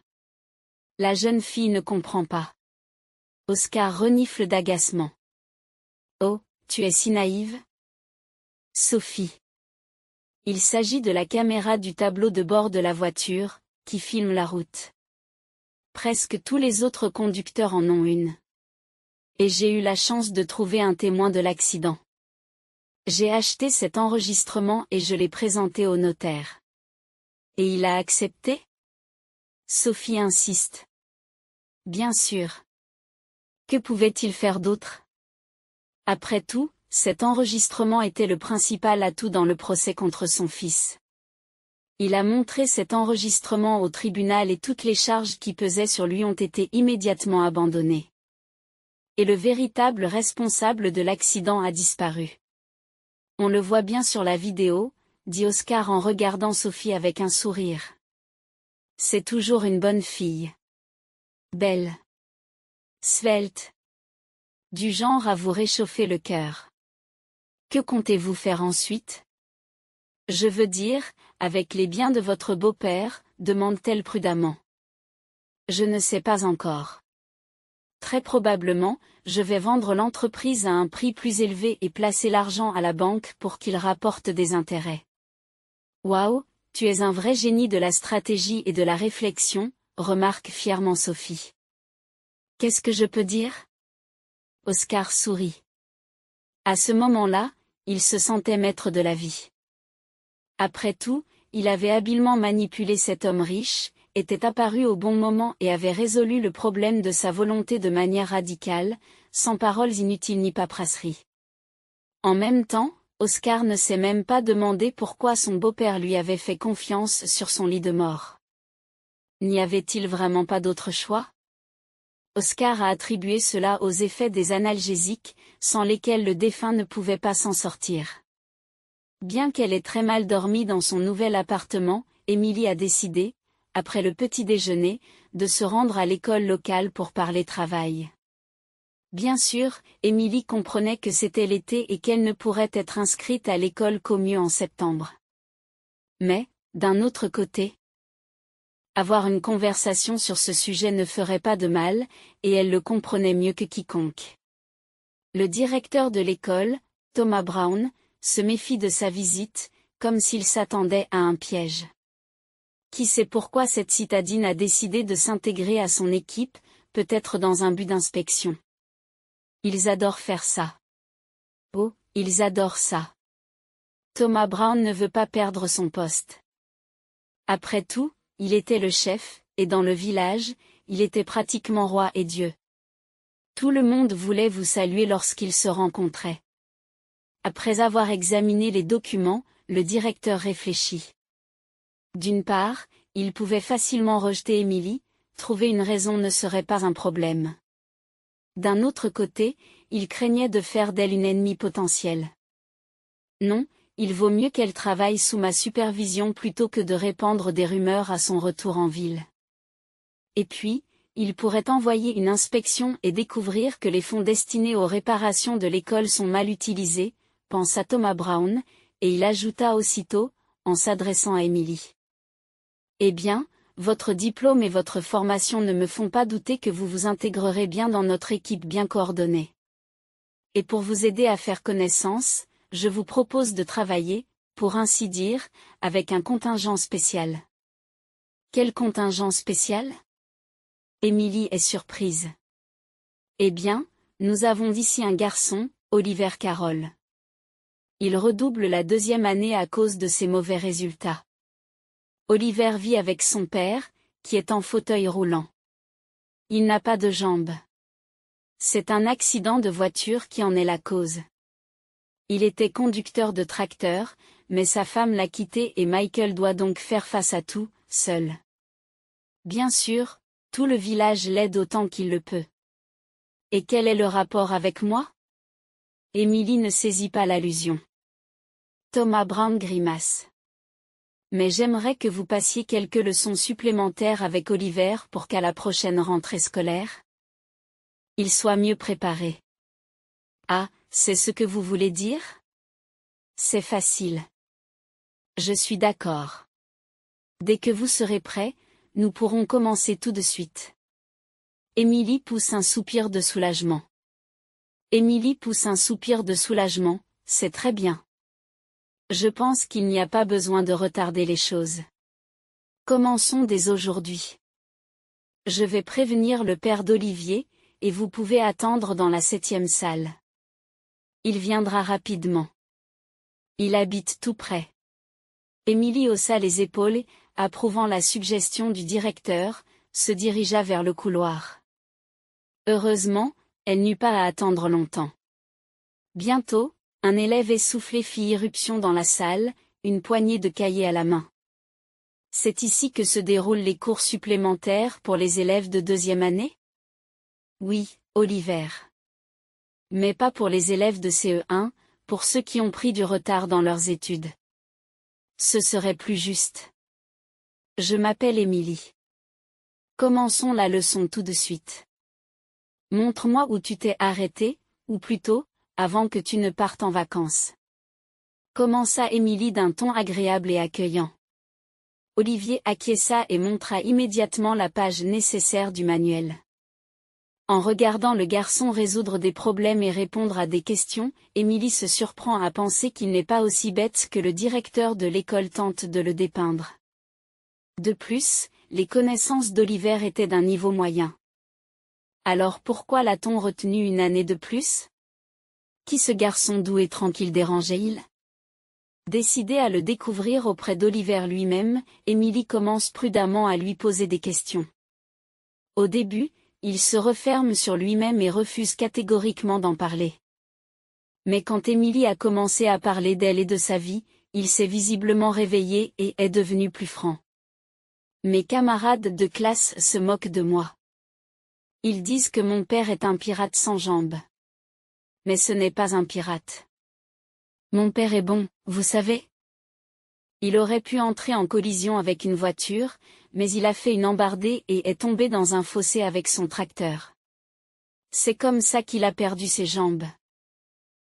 La jeune fille ne comprend pas. Oscar renifle d'agacement. Oh, tu es si naïve? Sophie. Il s'agit de la caméra du tableau de bord de la voiture, qui filme la route. Presque tous les autres conducteurs en ont une. Et j'ai eu la chance de trouver un témoin de l'accident. J'ai acheté cet enregistrement et je l'ai présenté au notaire. Et il a accepté? Sophie insiste. Bien sûr. Que pouvait-il faire d'autre? Après tout, cet enregistrement était le principal atout dans le procès contre son fils. Il a montré cet enregistrement au tribunal et toutes les charges qui pesaient sur lui ont été immédiatement abandonnées. Et le véritable responsable de l'accident a disparu. On le voit bien sur la vidéo, dit Oscar en regardant Sophie avec un sourire. C'est toujours une bonne fille. Belle. Svelte. Du genre à vous réchauffer le cœur. Que comptez-vous faire ensuite? Je veux dire, avec les biens de votre beau-père, demande-t-elle prudemment. Je ne sais pas encore. Très probablement, je vais vendre l'entreprise à un prix plus élevé et placer l'argent à la banque pour qu'il rapporte des intérêts. Waouh, tu es un vrai génie de la stratégie et de la réflexion, remarque fièrement Sophie. Qu'est-ce que je peux dire? Oscar sourit. À ce moment-là, il se sentait maître de la vie. Après tout, il avait habilement manipulé cet homme riche, était apparu au bon moment et avait résolu le problème de sa volonté de manière radicale, sans paroles inutiles ni paperasserie. En même temps, Oscar ne s'est même pas demandé pourquoi son beau-père lui avait fait confiance sur son lit de mort. N'y avait-il vraiment pas d'autre choix? Oscar a attribué cela aux effets des analgésiques, sans lesquels le défunt ne pouvait pas s'en sortir. Bien qu'elle ait très mal dormi dans son nouvel appartement, Émilie a décidé, après le petit déjeuner, de se rendre à l'école locale pour parler travail. Bien sûr, Émilie comprenait que c'était l'été et qu'elle ne pourrait être inscrite à l'école qu'au mieux en septembre. Mais, d'un autre côté, avoir une conversation sur ce sujet ne ferait pas de mal, et elle le comprenait mieux que quiconque. Le directeur de l'école, Thomas Brown, se méfie de sa visite, comme s'il s'attendait à un piège. Qui sait pourquoi cette citadine a décidé de s'intégrer à son équipe, peut-être dans un but d'inspection. Ils adorent faire ça. Oh, ils adorent ça. Thomas Brown ne veut pas perdre son poste. Après tout, il était le chef, et dans le village, il était pratiquement roi et dieu. Tout le monde voulait vous saluer lorsqu'ils se rencontraient. Après avoir examiné les documents, le directeur réfléchit. D'une part, il pouvait facilement rejeter Émilie, trouver une raison ne serait pas un problème. D'un autre côté, il craignait de faire d'elle une ennemie potentielle. Non, il vaut mieux qu'elle travaille sous ma supervision plutôt que de répandre des rumeurs à son retour en ville. Et puis, il pourrait envoyer une inspection et découvrir que les fonds destinés aux réparations de l'école sont mal utilisés, pensa Thomas Brown, et il ajouta aussitôt, en s'adressant à Émilie. Eh bien, votre diplôme et votre formation ne me font pas douter que vous vous intégrerez bien dans notre équipe bien coordonnée. Et pour vous aider à faire connaissance, je vous propose de travailler, pour ainsi dire, avec un contingent spécial. Quel contingent spécial? Émilie est surprise. Eh bien, nous avons ici un garçon, Oliver Carroll. Il redouble la 2e année à cause de ses mauvais résultats. Oliver vit avec son père, qui est en fauteuil roulant. Il n'a pas de jambes. C'est un accident de voiture qui en est la cause. Il était conducteur de tracteur, mais sa femme l'a quitté et Michael doit donc faire face à tout, seul. Bien sûr, tout le village l'aide autant qu'il le peut. Et quel est le rapport avec moi? Emily ne saisit pas l'allusion. Thomas Brown grimace. Mais j'aimerais que vous passiez quelques leçons supplémentaires avec Oliver pour qu'à la prochaine rentrée scolaire, il soit mieux préparé. Ah, c'est ce que vous voulez dire? C'est facile. Je suis d'accord. Dès que vous serez prêt, nous pourrons commencer tout de suite. Emily pousse un soupir de soulagement. Emily pousse un soupir de soulagement, c'est très bien. Je pense qu'il n'y a pas besoin de retarder les choses. Commençons dès aujourd'hui. Je vais prévenir le père d'Olivier, et vous pouvez attendre dans la 7e salle. Il viendra rapidement. Il habite tout près. Emily haussa les épaules, approuvant la suggestion du directeur, se dirigea vers le couloir. Heureusement, elle n'eut pas à attendre longtemps. Bientôt, un élève essoufflé fit irruption dans la salle, une poignée de cahiers à la main. C'est ici que se déroulent les cours supplémentaires pour les élèves de 2e année? Oui, Oliver. Mais pas pour les élèves de CE1, pour ceux qui ont pris du retard dans leurs études. Ce serait plus juste. Je m'appelle Emily. Commençons la leçon tout de suite. Montre-moi où tu t'es arrêté, ou plutôt, avant que tu ne partes en vacances. Commença Emily d'un ton agréable et accueillant. Olivier acquiesça et montra immédiatement la page nécessaire du manuel. En regardant le garçon résoudre des problèmes et répondre à des questions, Emily se surprend à penser qu'il n'est pas aussi bête que le directeur de l'école tente de le dépeindre. De plus, les connaissances d'Oliver étaient d'un niveau moyen. Alors pourquoi l'a-t-on retenu une année de plus? Qui ce garçon doux et tranquille dérangeait-il? Décidée à le découvrir auprès d'Oliver lui-même, Emily commence prudemment à lui poser des questions. Au début, il se referme sur lui-même et refuse catégoriquement d'en parler. Mais quand Emily a commencé à parler d'elle et de sa vie, il s'est visiblement réveillé et est devenu plus franc. Mes camarades de classe se moquent de moi. Ils disent que mon père est un pirate sans jambes. Mais ce n'est pas un pirate. Mon père est bon, vous savez. Il aurait pu entrer en collision avec une voiture, mais il a fait une embardée et est tombé dans un fossé avec son tracteur. C'est comme ça qu'il a perdu ses jambes.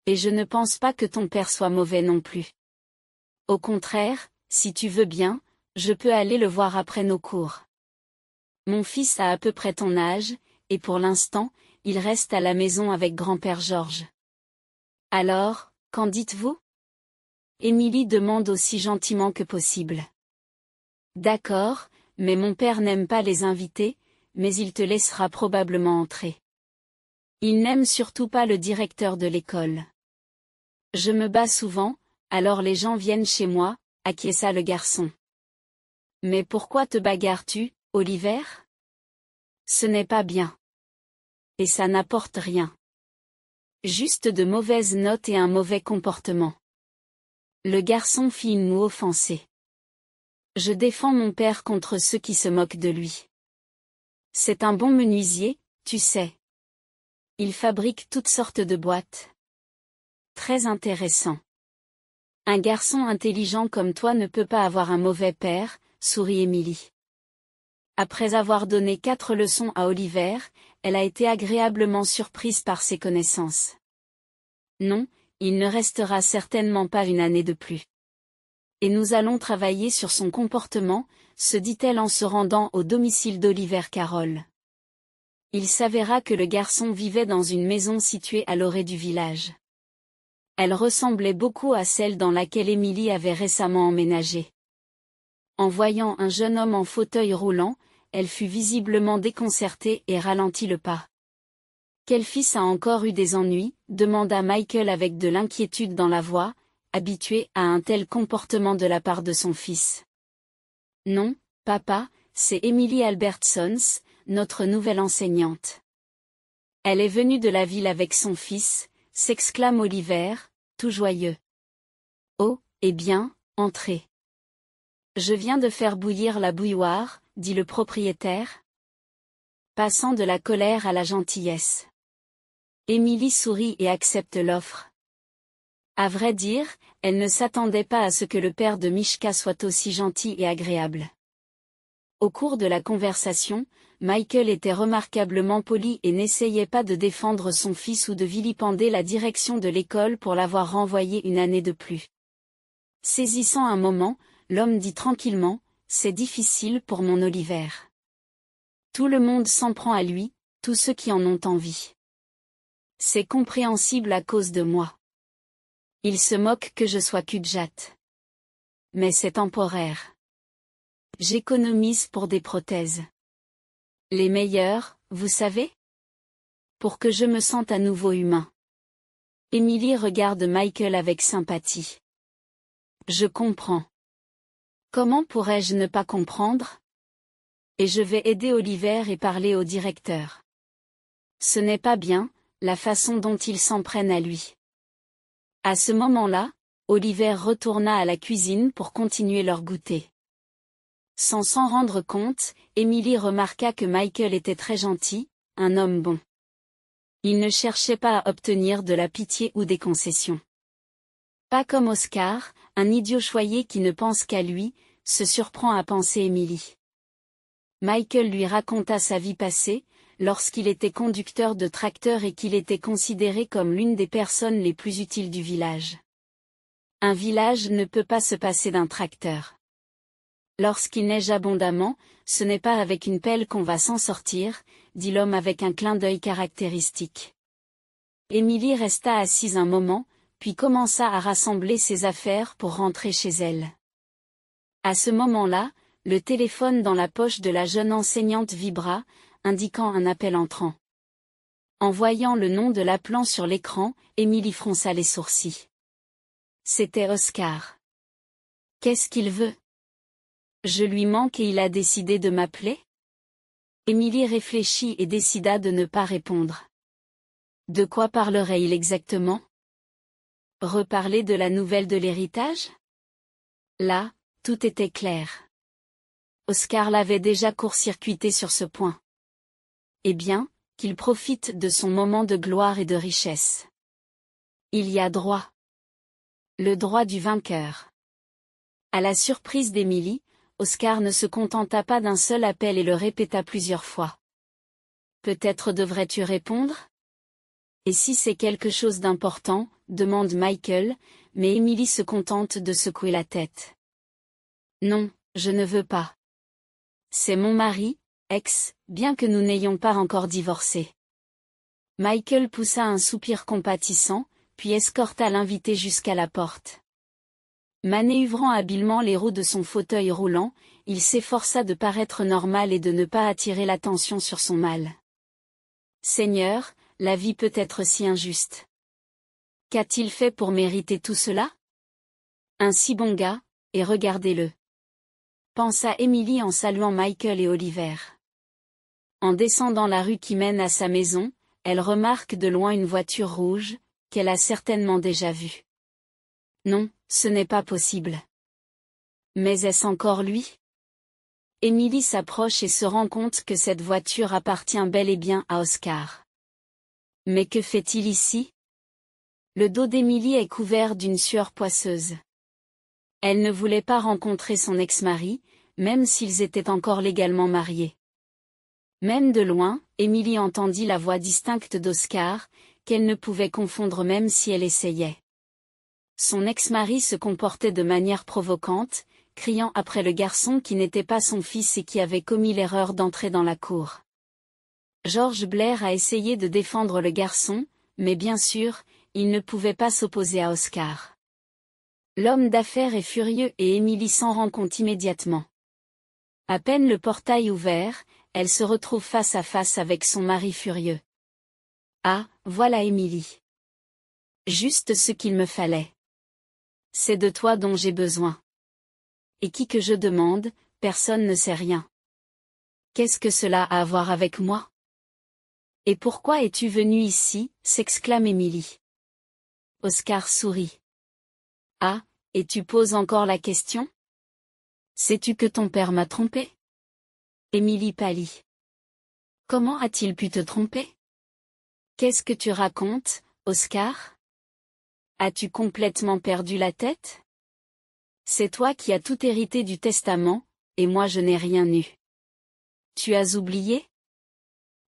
Et je ne pense pas que ton père soit mauvais non plus. Au contraire, si tu veux bien, je peux aller le voir après nos cours. Mon fils a à peu près ton âge, et pour l'instant, il reste à la maison avec grand-père Georges. Alors, qu'en dites-vous? Emily demande aussi gentiment que possible. D'accord, mais mon père n'aime pas les invités, mais il te laissera probablement entrer. Il n'aime surtout pas le directeur de l'école. Je me bats souvent, alors les gens viennent chez moi, acquiesça le garçon. Mais pourquoi te bagarres-tu, Oliver? Ce n'est pas bien. Et ça n'apporte rien. Juste de mauvaises notes et un mauvais comportement. Le garçon fit une moue offensée. Je défends mon père contre ceux qui se moquent de lui. C'est un bon menuisier, tu sais. Il fabrique toutes sortes de boîtes. Très intéressant. Un garçon intelligent comme toi ne peut pas avoir un mauvais père, sourit Emily. Après avoir donné 4 leçons à Oliver, elle a été agréablement surprise par ses connaissances. Non, il ne restera certainement pas une année de plus. Et nous allons travailler sur son comportement, se dit-elle en se rendant au domicile d'Oliver Carroll. Il s'avéra que le garçon vivait dans une maison située à l'orée du village. Elle ressemblait beaucoup à celle dans laquelle Emily avait récemment emménagé. En voyant un jeune homme en fauteuil roulant, elle fut visiblement déconcertée et ralentit le pas. Quel fils a encore eu des ennuis? Demanda Michael avec de l'inquiétude dans la voix, habitué à un tel comportement de la part de son fils. Non, papa, c'est Emily Albertsons, notre nouvelle enseignante. Elle est venue de la ville avec son fils, s'exclame Oliver, tout joyeux. Oh, Eh bien, entrez. Je viens de faire bouillir la bouilloire, dit le propriétaire, passant de la colère à la gentillesse. Émilie sourit et accepte l'offre. À vrai dire, elle ne s'attendait pas à ce que le père de Mishka soit aussi gentil et agréable. Au cours de la conversation, Michael était remarquablement poli et n'essayait pas de défendre son fils ou de vilipender la direction de l'école pour l'avoir renvoyé une année de plus. Saisissant un moment, l'homme dit tranquillement, « C'est difficile pour mon Oliver. Tout le monde s'en prend à lui, tous ceux qui en ont envie. C'est compréhensible à cause de moi. Il se moque que je sois cul-de-jatte. Mais c'est temporaire. J'économise pour des prothèses. Les meilleures, vous savez? Pour que je me sente à nouveau humain. » Émilie regarde Michael avec sympathie. « Je comprends. Comment pourrais-je ne pas comprendre? Et je vais aider Oliver et parler au directeur. Ce n'est pas bien, la façon dont ils s'en prennent à lui. » À ce moment-là, Oliver retourna à la cuisine pour continuer leur goûter. Sans s'en rendre compte, Émilie remarqua que Michael était très gentil, un homme bon. Il ne cherchait pas à obtenir de la pitié ou des concessions. Pas comme Oscar, un idiot choyé qui ne pense qu'à lui, se surprend à penser Émilie. Michael lui raconta sa vie passée, lorsqu'il était conducteur de tracteur et qu'il était considéré comme l'une des personnes les plus utiles du village. Un village ne peut pas se passer d'un tracteur. Lorsqu'il neige abondamment, ce n'est pas avec une pelle qu'on va s'en sortir, dit l'homme avec un clin d'œil caractéristique. Émilie resta assise un moment, puis commença à rassembler ses affaires pour rentrer chez elle. À ce moment-là, le téléphone dans la poche de la jeune enseignante vibra, indiquant un appel entrant. En voyant le nom de l'appelant sur l'écran, Émilie fronça les sourcils. C'était Oscar. Qu'est-ce qu'il veut? Je lui manque et il a décidé de m'appeler? Émilie réfléchit et décida de ne pas répondre. De quoi parlerait-il exactement? Reparler de la nouvelle de l'héritage? Là, tout était clair. Oscar l'avait déjà court-circuité sur ce point. Eh bien, qu'il profite de son moment de gloire et de richesse. Il y a droit. Le droit du vainqueur. À la surprise d'Émilie, Oscar ne se contenta pas d'un seul appel et le répéta plusieurs fois. Peut-être devrais-tu répondre? Et si c'est quelque chose d'important, demande Michael, mais Émilie se contente de secouer la tête. Non, je ne veux pas. C'est mon mari, ex, bien que nous n'ayons pas encore divorcé. Michael poussa un soupir compatissant, puis escorta l'invité jusqu'à la porte. Manœuvrant habilement les roues de son fauteuil roulant, il s'efforça de paraître normal et de ne pas attirer l'attention sur son mal. Seigneur, la vie peut être si injuste. Qu'a-t-il fait pour mériter tout cela? Un si bon gars, et regardez-le. Pensa Émilie en saluant Michael et Oliver. En descendant la rue qui mène à sa maison, elle remarque de loin une voiture rouge, qu'elle a certainement déjà vue. Non, ce n'est pas possible. Mais est-ce encore lui? Émilie s'approche et se rend compte que cette voiture appartient bel et bien à Oscar. Mais que fait-il ici? Le dos d'Émilie est couvert d'une sueur poisseuse. Elle ne voulait pas rencontrer son ex-mari, même s'ils étaient encore légalement mariés. Même de loin, Émilie entendit la voix distincte d'Oscar, qu'elle ne pouvait confondre même si elle essayait. Son ex-mari se comportait de manière provocante, criant après le garçon qui n'était pas son fils et qui avait commis l'erreur d'entrer dans la cour. George Blair a essayé de défendre le garçon, mais bien sûr, il ne pouvait pas s'opposer à Oscar. L'homme d'affaires est furieux et Émilie s'en rend compte immédiatement. À peine le portail ouvert, elle se retrouve face à face avec son mari furieux. Ah, voilà Émilie. Juste ce qu'il me fallait. C'est de toi dont j'ai besoin. Et qui que je demande, personne ne sait rien. Qu'est-ce que cela a à voir avec moi? Et pourquoi es-tu venu ici? S'exclame Émilie. Oscar sourit. Ah, Et tu poses encore la question? Sais-tu que ton père m'a trompé? Émilie pâlit. Comment a-t-il pu te tromper? Qu'est-ce que tu racontes, Oscar? As-tu complètement perdu la tête? C'est toi qui as tout hérité du testament, et moi je n'ai rien eu. Tu as oublié?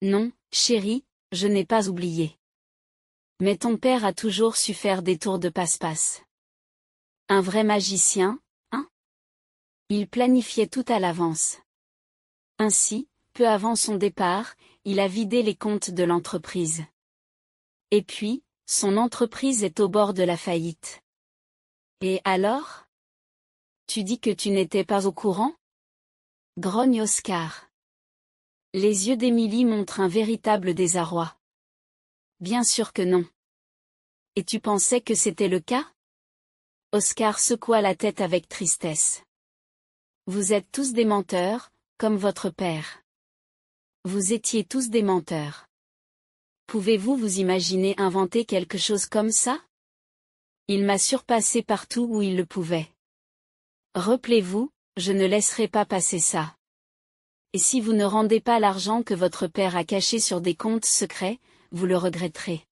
Non, chérie, je n'ai pas oublié. Mais ton père a toujours su faire des tours de passe-passe. Un vrai magicien, hein? Il planifiait tout à l'avance. Ainsi, peu avant son départ, il a vidé les comptes de l'entreprise. Et puis, son entreprise est au bord de la faillite. Et alors? Tu dis que tu n'étais pas au courant? Grogne Oscar. Les yeux d'Émilie montrent un véritable désarroi. Bien sûr que non. Et tu pensais que c'était le cas? Oscar secoua la tête avec tristesse. Vous êtes tous des menteurs, comme votre père. Vous étiez tous des menteurs. Pouvez-vous vous imaginer inventer quelque chose comme ça? Il m'a surpassé partout où il le pouvait. Rappelez-vous, je ne laisserai pas passer ça. Et si vous ne rendez pas l'argent que votre père a caché sur des comptes secrets, vous le regretterez.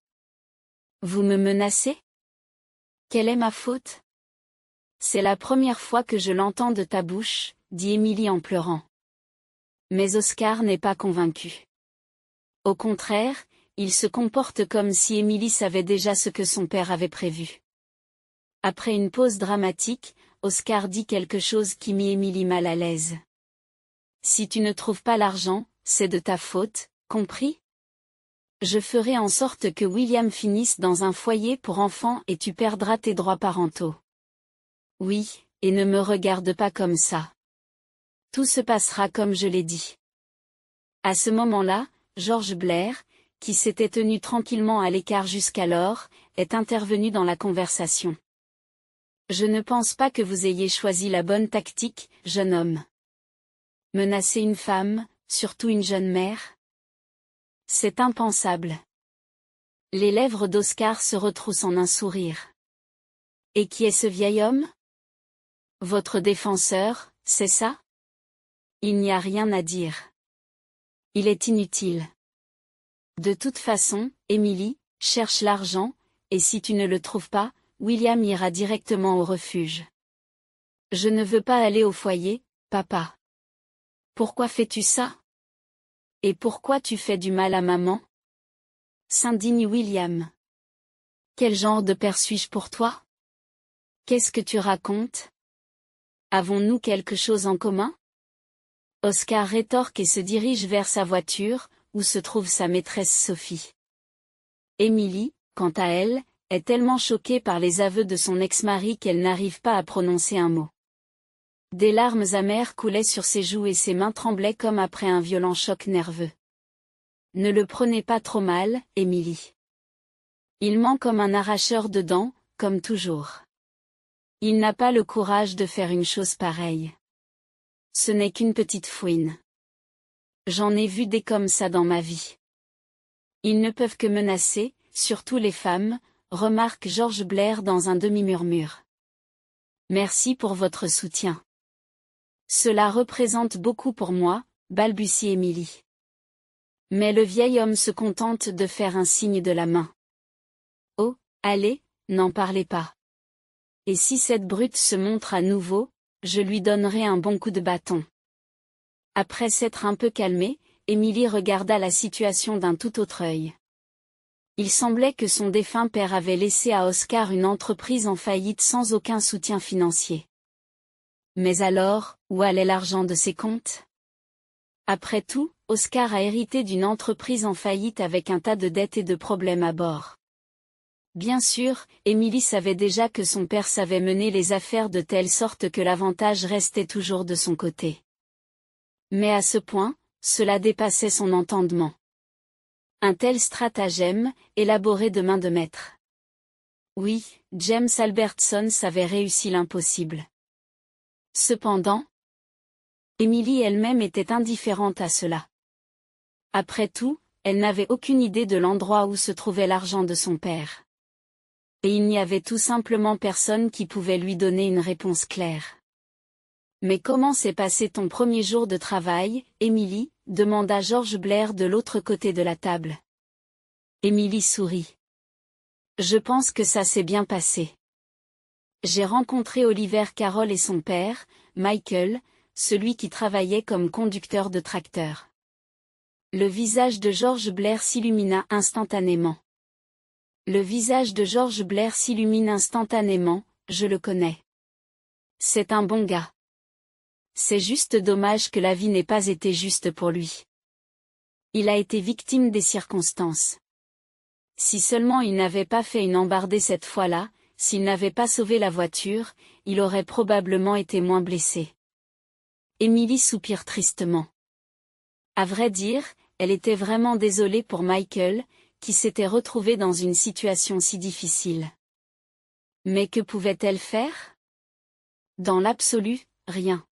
Vous me menacez? Quelle est ma faute? C'est la première fois que je l'entends de ta bouche, dit Émilie en pleurant. Mais Oscar n'est pas convaincu. Au contraire, il se comporte comme si Émilie savait déjà ce que son père avait prévu. Après une pause dramatique, Oscar dit quelque chose qui mit Émilie mal à l'aise. Si tu ne trouves pas l'argent, c'est de ta faute, compris? Je ferai en sorte que William finisse dans un foyer pour enfants et tu perdras tes droits parentaux. Oui, et ne me regarde pas comme ça. Tout se passera comme je l'ai dit. À ce moment-là, George Blair, qui s'était tenu tranquillement à l'écart jusqu'alors, est intervenu dans la conversation. Je ne pense pas que vous ayez choisi la bonne tactique, jeune homme. Menacer une femme, surtout une jeune mère? C'est impensable. Les lèvres d'Oscar se retroussent en un sourire. Et qui est ce vieil homme? Votre défenseur, c'est ça? Il n'y a rien à dire. Il est inutile. De toute façon, Émilie, cherche l'argent, et si tu ne le trouves pas, William ira directement au refuge. Je ne veux pas aller au foyer, papa. Pourquoi fais-tu ça? Et pourquoi tu fais du mal à maman? S'indigne William. Quel genre de père suis-je pour toi? Qu'est-ce que tu racontes? Avons-nous quelque chose en commun? Oscar rétorque et se dirige vers sa voiture, où se trouve sa maîtresse Sophie. Émilie, quant à elle, est tellement choquée par les aveux de son ex-mari qu'elle n'arrive pas à prononcer un mot. Des larmes amères coulaient sur ses joues et ses mains tremblaient comme après un violent choc nerveux. Ne le prenez pas trop mal, Émilie. Il ment comme un arracheur de dents, comme toujours. Il n'a pas le courage de faire une chose pareille. Ce n'est qu'une petite fouine. J'en ai vu des comme ça dans ma vie. Ils ne peuvent que menacer, surtout les femmes, remarque George Blair dans un demi-murmure. Merci pour votre soutien. Cela représente beaucoup pour moi, balbutie Émilie. Mais le vieil homme se contente de faire un signe de la main. Oh, allez, n'en parlez pas. Et si cette brute se montre à nouveau, je lui donnerai un bon coup de bâton. Après s'être un peu calmée, Émilie regarda la situation d'un tout autre œil. Il semblait que son défunt père avait laissé à Oscar une entreprise en faillite sans aucun soutien financier. Mais alors, où allait l'argent de ses comptes? Après tout, Oscar a hérité d'une entreprise en faillite avec un tas de dettes et de problèmes à bord. Bien sûr, Émilie savait déjà que son père savait mener les affaires de telle sorte que l'avantage restait toujours de son côté. Mais à ce point, cela dépassait son entendement. Un tel stratagème, élaboré de main de maître. Oui, James Albertson savait réussi l'impossible. Cependant, Émilie elle-même était indifférente à cela. Après tout, elle n'avait aucune idée de l'endroit où se trouvait l'argent de son père. Et il n'y avait tout simplement personne qui pouvait lui donner une réponse claire. « Mais comment s'est passé ton premier jour de travail, Emily ?» demanda George Blair de l'autre côté de la table. Emily sourit. « Je pense que ça s'est bien passé. J'ai rencontré Oliver Carroll et son père, Michael, celui qui travaillait comme conducteur de tracteur. » Le visage de George Blair s'illumina instantanément. Le visage de George Blair s'illumine instantanément, je le connais. C'est un bon gars. C'est juste dommage que la vie n'ait pas été juste pour lui. Il a été victime des circonstances. Si seulement il n'avait pas fait une embardée cette fois-là, s'il n'avait pas sauvé la voiture, il aurait probablement été moins blessé. Emily soupire tristement. À vrai dire, elle était vraiment désolée pour Michael, qui s'était retrouvé dans une situation si difficile. Mais que pouvait-elle faire? Dans l'absolu, rien.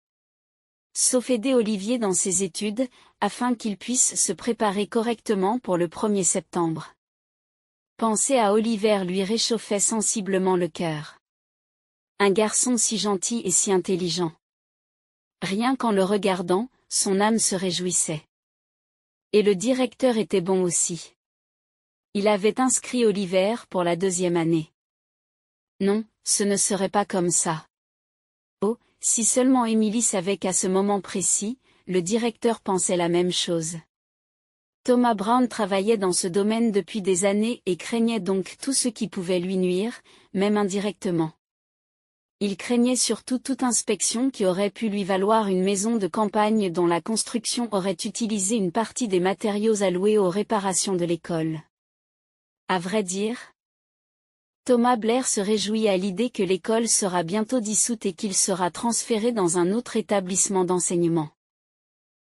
Sauf aider Olivier dans ses études, afin qu'il puisse se préparer correctement pour le 1er septembre. Penser à Oliver lui réchauffait sensiblement le cœur. Un garçon si gentil et si intelligent. Rien qu'en le regardant, son âme se réjouissait. Et le directeur était bon aussi. Il avait inscrit Oliver pour la 2e année. Non, ce ne serait pas comme ça. Oh, si seulement Emily savait qu'à ce moment précis, le directeur pensait la même chose. Thomas Brown travaillait dans ce domaine depuis des années et craignait donc tout ce qui pouvait lui nuire, même indirectement. Il craignait surtout toute inspection qui aurait pu lui valoir une maison de campagne dont la construction aurait utilisé une partie des matériaux alloués aux réparations de l'école. À vrai dire, Thomas Blair se réjouit à l'idée que l'école sera bientôt dissoute et qu'il sera transféré dans un autre établissement d'enseignement.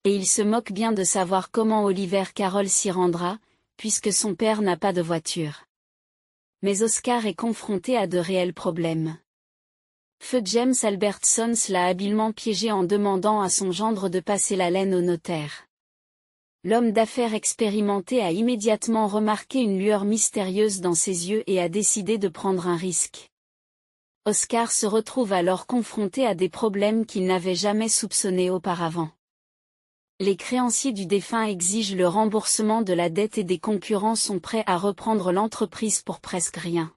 Et il se moque bien de savoir comment Oliver Carroll s'y rendra, puisque son père n'a pas de voiture. Mais Oscar est confronté à de réels problèmes. Feu James Albertson l'a habilement piégé en demandant à son gendre de passer la laine au notaire. L'homme d'affaires expérimenté a immédiatement remarqué une lueur mystérieuse dans ses yeux et a décidé de prendre un risque. Oscar se retrouve alors confronté à des problèmes qu'il n'avait jamais soupçonnés auparavant. Les créanciers du défunt exigent le remboursement de la dette et des concurrents sont prêts à reprendre l'entreprise pour presque rien.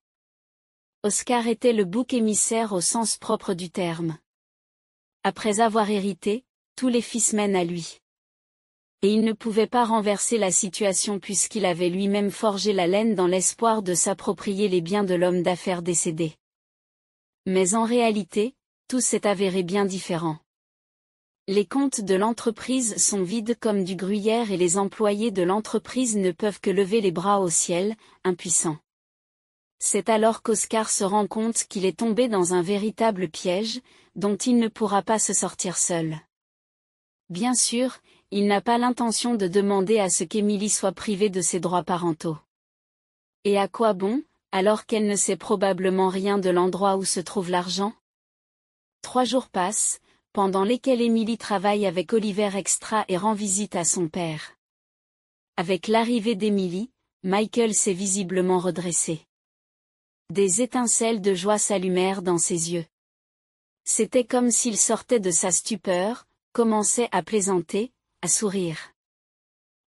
Oscar était le bouc émissaire au sens propre du terme. Après avoir hérité, tous les fils mènent à lui. Et il ne pouvait pas renverser la situation puisqu'il avait lui-même forgé la laine dans l'espoir de s'approprier les biens de l'homme d'affaires décédé. Mais en réalité, tout s'est avéré bien différent. Les comptes de l'entreprise sont vides comme du gruyère et les employés de l'entreprise ne peuvent que lever les bras au ciel, impuissants. C'est alors qu'Oscar se rend compte qu'il est tombé dans un véritable piège, dont il ne pourra pas se sortir seul. Bien sûr, il n'a pas l'intention de demander à ce qu'Emily soit privée de ses droits parentaux. Et à quoi bon, alors qu'elle ne sait probablement rien de l'endroit où se trouve l'argent? 3 jours passent, pendant lesquels Emily travaille avec Oliver Extra et rend visite à son père. Avec l'arrivée d'Emily, Michael s'est visiblement redressé. Des étincelles de joie s'allumèrent dans ses yeux. C'était comme s'il sortait de sa stupeur, commençait à plaisanter, à sourire.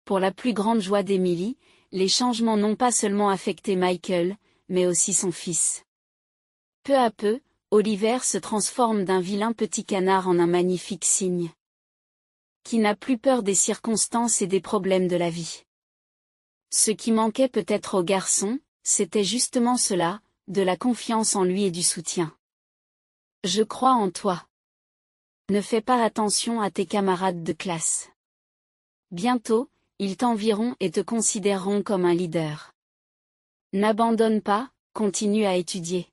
Pour la plus grande joie d'Emily, les changements n'ont pas seulement affecté Michael, mais aussi son fils. Peu à peu, Oliver se transforme d'un vilain petit canard en un magnifique cygne. Qui n'a plus peur des circonstances et des problèmes de la vie. Ce qui manquait peut-être au garçon, c'était justement cela, de la confiance en lui et du soutien. Je crois en toi. Ne fais pas attention à tes camarades de classe. Bientôt, ils t'envieront et te considéreront comme un leader. N'abandonne pas, continue à étudier.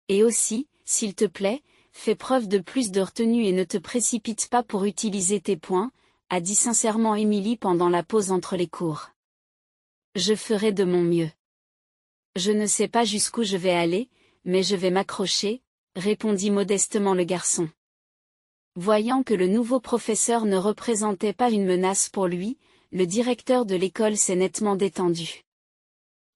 Et aussi, s'il te plaît, fais preuve de plus de retenue et ne te précipite pas pour utiliser tes points, a dit sincèrement Emily pendant la pause entre les cours. Je ferai de mon mieux. Je ne sais pas jusqu'où je vais aller, mais je vais m'accrocher, répondit modestement le garçon. Voyant que le nouveau professeur ne représentait pas une menace pour lui, le directeur de l'école s'est nettement détendu.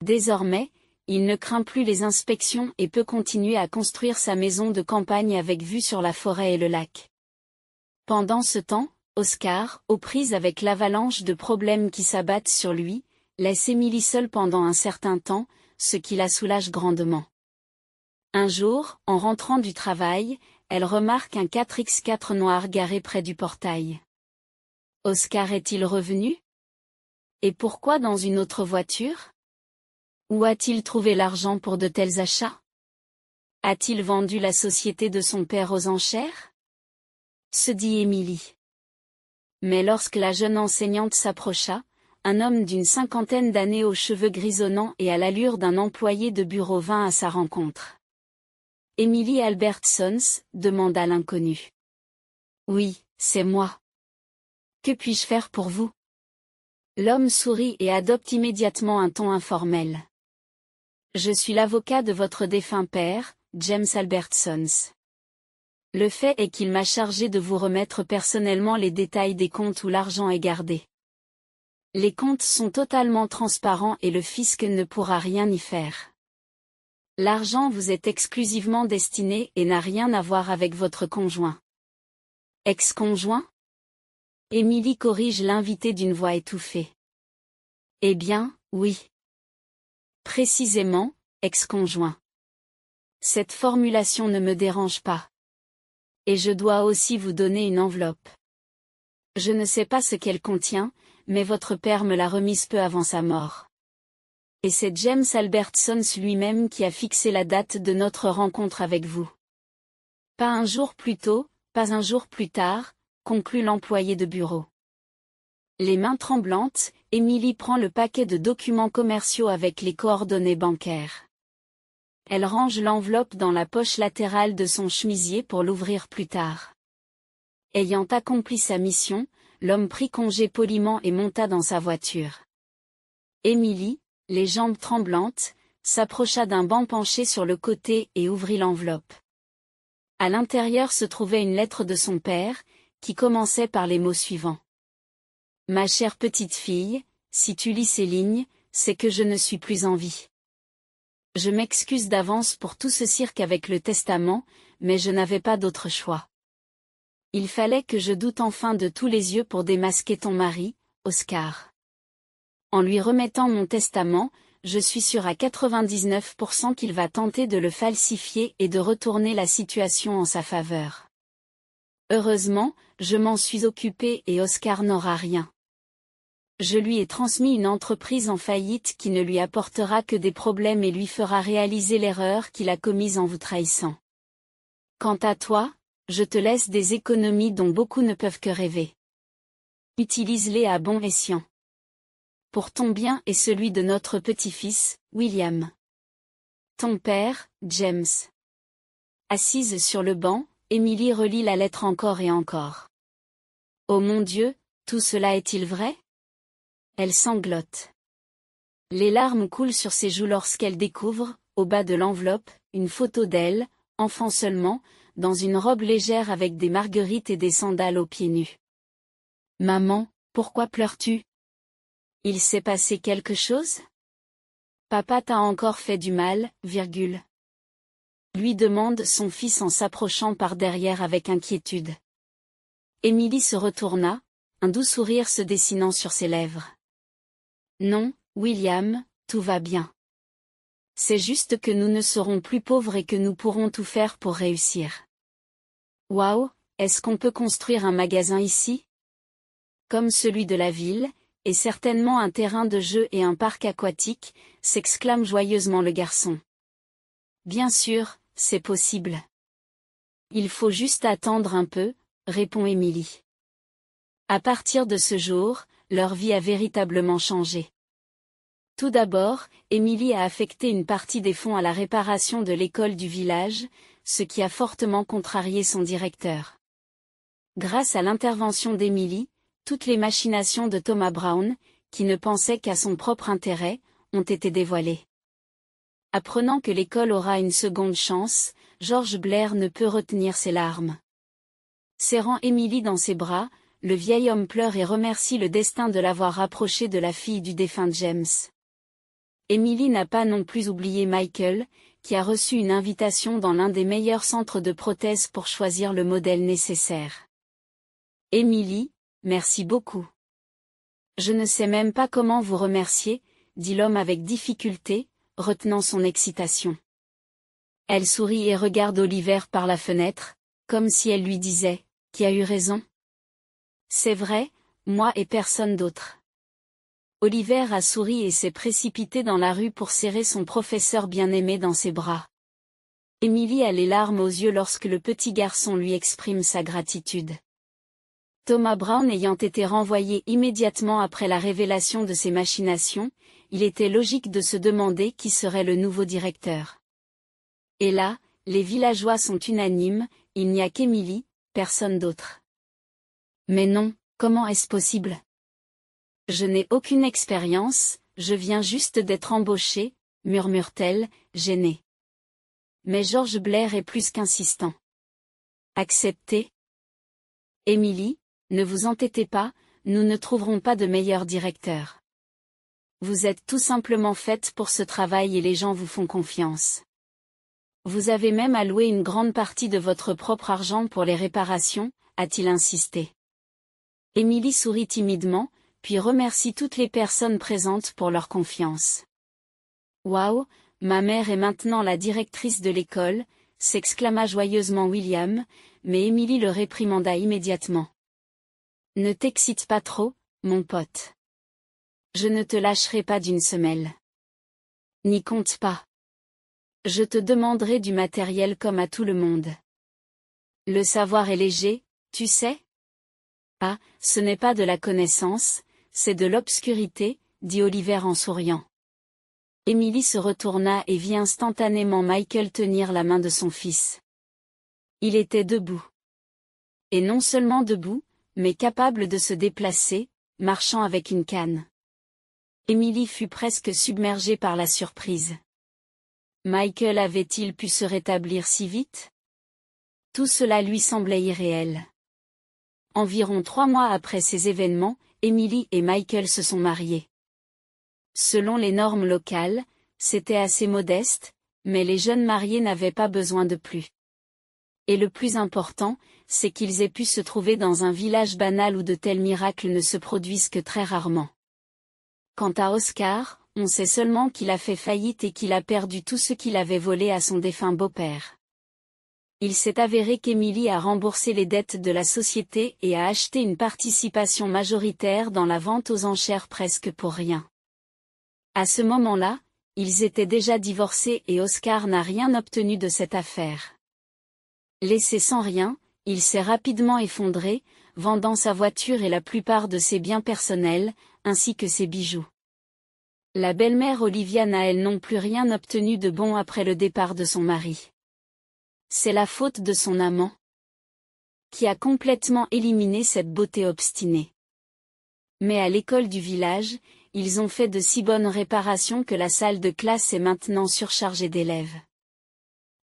Désormais, il ne craint plus les inspections et peut continuer à construire sa maison de campagne avec vue sur la forêt et le lac. Pendant ce temps, Oscar, aux prises avec l'avalanche de problèmes qui s'abattent sur lui, laisse Emily seule pendant un certain temps, ce qui la soulage grandement. Un jour, en rentrant du travail, elle remarque un 4x4 noir garé près du portail. Oscar est-il revenu? Et pourquoi dans une autre voiture? Où a-t-il trouvé l'argent pour de tels achats? A-t-il vendu la société de son père aux enchères? Se dit Emily. Mais lorsque la jeune enseignante s'approcha, un homme d'une 50aine d'années aux cheveux grisonnants et à l'allure d'un employé de bureau vint à sa rencontre. « Emily Albertsons » demanda l'inconnu. « Oui, c'est moi. Que puis-je faire pour vous ?» L'homme sourit et adopte immédiatement un ton informel. « Je suis l'avocat de votre défunt père, James Albertsons. Le fait est qu'il m'a chargé de vous remettre personnellement les détails des comptes où l'argent est gardé. Les comptes sont totalement transparents et le fisc ne pourra rien y faire. L'argent vous est exclusivement destiné et n'a rien à voir avec votre conjoint. » « Ex-conjoint ?» Emily corrige l'invité d'une voix étouffée. « Eh bien, oui. Précisément, ex-conjoint. Cette formulation ne me dérange pas. Et je dois aussi vous donner une enveloppe. Je ne sais pas ce qu'elle contient, mais votre père me l'a remise peu avant sa mort. Et c'est James Albertsons lui-même qui a fixé la date de notre rencontre avec vous. Pas un jour plus tôt, pas un jour plus tard, conclut l'employé de bureau. Les mains tremblantes, Emily prend le paquet de documents commerciaux avec les coordonnées bancaires. Elle range l'enveloppe dans la poche latérale de son chemisier pour l'ouvrir plus tard. Ayant accompli sa mission, l'homme prit congé poliment et monta dans sa voiture. Emily, les jambes tremblantes, s'approcha d'un banc penché sur le côté et ouvrit l'enveloppe. À l'intérieur se trouvait une lettre de son père, qui commençait par les mots suivants. « Ma chère petite fille, si tu lis ces lignes, c'est que je ne suis plus en vie. Je m'excuse d'avance pour tout ce cirque avec le testament, mais je n'avais pas d'autre choix. Il fallait que je doute enfin de tous les yeux pour démasquer ton mari, Oscar. En lui remettant mon testament, je suis sûre à 99% qu'il va tenter de le falsifier et de retourner la situation en sa faveur. Heureusement, je m'en suis occupée et Oscar n'aura rien. Je lui ai transmis une entreprise en faillite qui ne lui apportera que des problèmes et lui fera réaliser l'erreur qu'il a commise en vous trahissant. Quant à toi, je te laisse des économies dont beaucoup ne peuvent que rêver. Utilise-les à bon escient. Pour ton bien et celui de notre petit-fils, William. Ton père, James. » Assise sur le banc, Emily relit la lettre encore et encore. Oh mon Dieu, tout cela est-il vrai? Elle sanglote. Les larmes coulent sur ses joues lorsqu'elle découvre, au bas de l'enveloppe, une photo d'elle, enfant seulement, dans une robe légère avec des marguerites et des sandales aux pieds nus. « Maman, pourquoi pleures-tu? Il s'est passé quelque chose? Papa t'a encore fait du mal, virgule. » lui demande son fils en s'approchant par derrière avec inquiétude. Emily se retourna, un doux sourire se dessinant sur ses lèvres. Non, William, tout va bien. C'est juste que nous ne serons plus pauvres et que nous pourrons tout faire pour réussir. Waouh, est-ce qu'on peut construire un magasin ici? Comme celui de la ville, et certainement un terrain de jeu et un parc aquatique, s'exclame joyeusement le garçon. Bien sûr, c'est possible. Il faut juste attendre un peu, répond Emily. À partir de ce jour, leur vie a véritablement changé. Tout d'abord, Emily a affecté une partie des fonds à la réparation de l'école du village, ce qui a fortement contrarié son directeur. Grâce à l'intervention d'Emily, toutes les machinations de Thomas Brown, qui ne pensait qu'à son propre intérêt, ont été dévoilées. Apprenant que l'école aura une seconde chance, George Blair ne peut retenir ses larmes. Serrant Emily dans ses bras, le vieil homme pleure et remercie le destin de l'avoir rapproché de la fille du défunt James. Emily n'a pas non plus oublié Michael, qui a reçu une invitation dans l'un des meilleurs centres de prothèses pour choisir le modèle nécessaire. Emily, merci beaucoup. Je ne sais même pas comment vous remercier, dit l'homme avec difficulté, retenant son excitation. Elle sourit et regarde Oliver par la fenêtre, comme si elle lui disait, qui a eu raison? C'est vrai, moi et personne d'autre. Oliver a souri et s'est précipité dans la rue pour serrer son professeur bien-aimé dans ses bras. Emily a les larmes aux yeux lorsque le petit garçon lui exprime sa gratitude. Thomas Brown ayant été renvoyé immédiatement après la révélation de ses machinations, il était logique de se demander qui serait le nouveau directeur. Et là, les villageois sont unanimes, il n'y a qu'Emily, personne d'autre. Mais non, comment est-ce possible? Je n'ai aucune expérience, je viens juste d'être embauchée, murmure-t-elle, gênée. Mais George Blair est plus qu'insistant. Acceptez. Emily, ne vous entêtez pas, nous ne trouverons pas de meilleur directeur. Vous êtes tout simplement faite pour ce travail et les gens vous font confiance. Vous avez même alloué une grande partie de votre propre argent pour les réparations, a-t-il insisté. Emily sourit timidement, puis remercie toutes les personnes présentes pour leur confiance. Waouh, ma mère est maintenant la directrice de l'école, s'exclama joyeusement William, mais Emily le réprimanda immédiatement. Ne t'excite pas trop, mon pote. Je ne te lâcherai pas d'une semelle. N'y compte pas. Je te demanderai du matériel comme à tout le monde. Le savoir est léger, tu sais? Ah, ce n'est pas de la connaissance, c'est de l'obscurité, dit Oliver en souriant. Emily se retourna et vit instantanément Michael tenir la main de son fils. Il était debout. Et non seulement debout, mais capable de se déplacer, marchant avec une canne. Emily fut presque submergée par la surprise. Michael avait-il pu se rétablir si vite? Tout cela lui semblait irréel. Environ 3 mois après ces événements, Emily et Michael se sont mariés. Selon les normes locales, c'était assez modeste, mais les jeunes mariés n'avaient pas besoin de plus. Et le plus important, c'est qu'ils aient pu se trouver dans un village banal où de tels miracles ne se produisent que très rarement. Quant à Oscar, on sait seulement qu'il a fait faillite et qu'il a perdu tout ce qu'il avait volé à son défunt beau-père. Il s'est avéré qu'Emily a remboursé les dettes de la société et a acheté une participation majoritaire dans la vente aux enchères presque pour rien. À ce moment-là, ils étaient déjà divorcés et Oscar n'a rien obtenu de cette affaire. Laissé sans rien, il s'est rapidement effondré, vendant sa voiture et la plupart de ses biens personnels, ainsi que ses bijoux. La belle-mère Olivia n'a elle non plus rien obtenu de bon après le départ de son mari. C'est la faute de son amant, qui a complètement éliminé cette beauté obstinée. Mais à l'école du village, ils ont fait de si bonnes réparations que la salle de classe est maintenant surchargée d'élèves.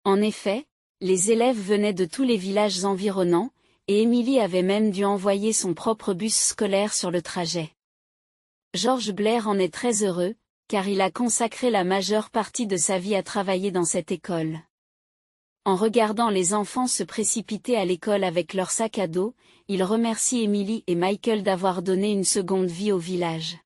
En effet, les élèves venaient de tous les villages environnants, et Emily avait même dû envoyer son propre bus scolaire sur le trajet. George Blair en est très heureux, car il a consacré la majeure partie de sa vie à travailler dans cette école. En regardant les enfants se précipiter à l'école avec leur sac à dos, il remercie Emily et Michael d'avoir donné une seconde vie au village.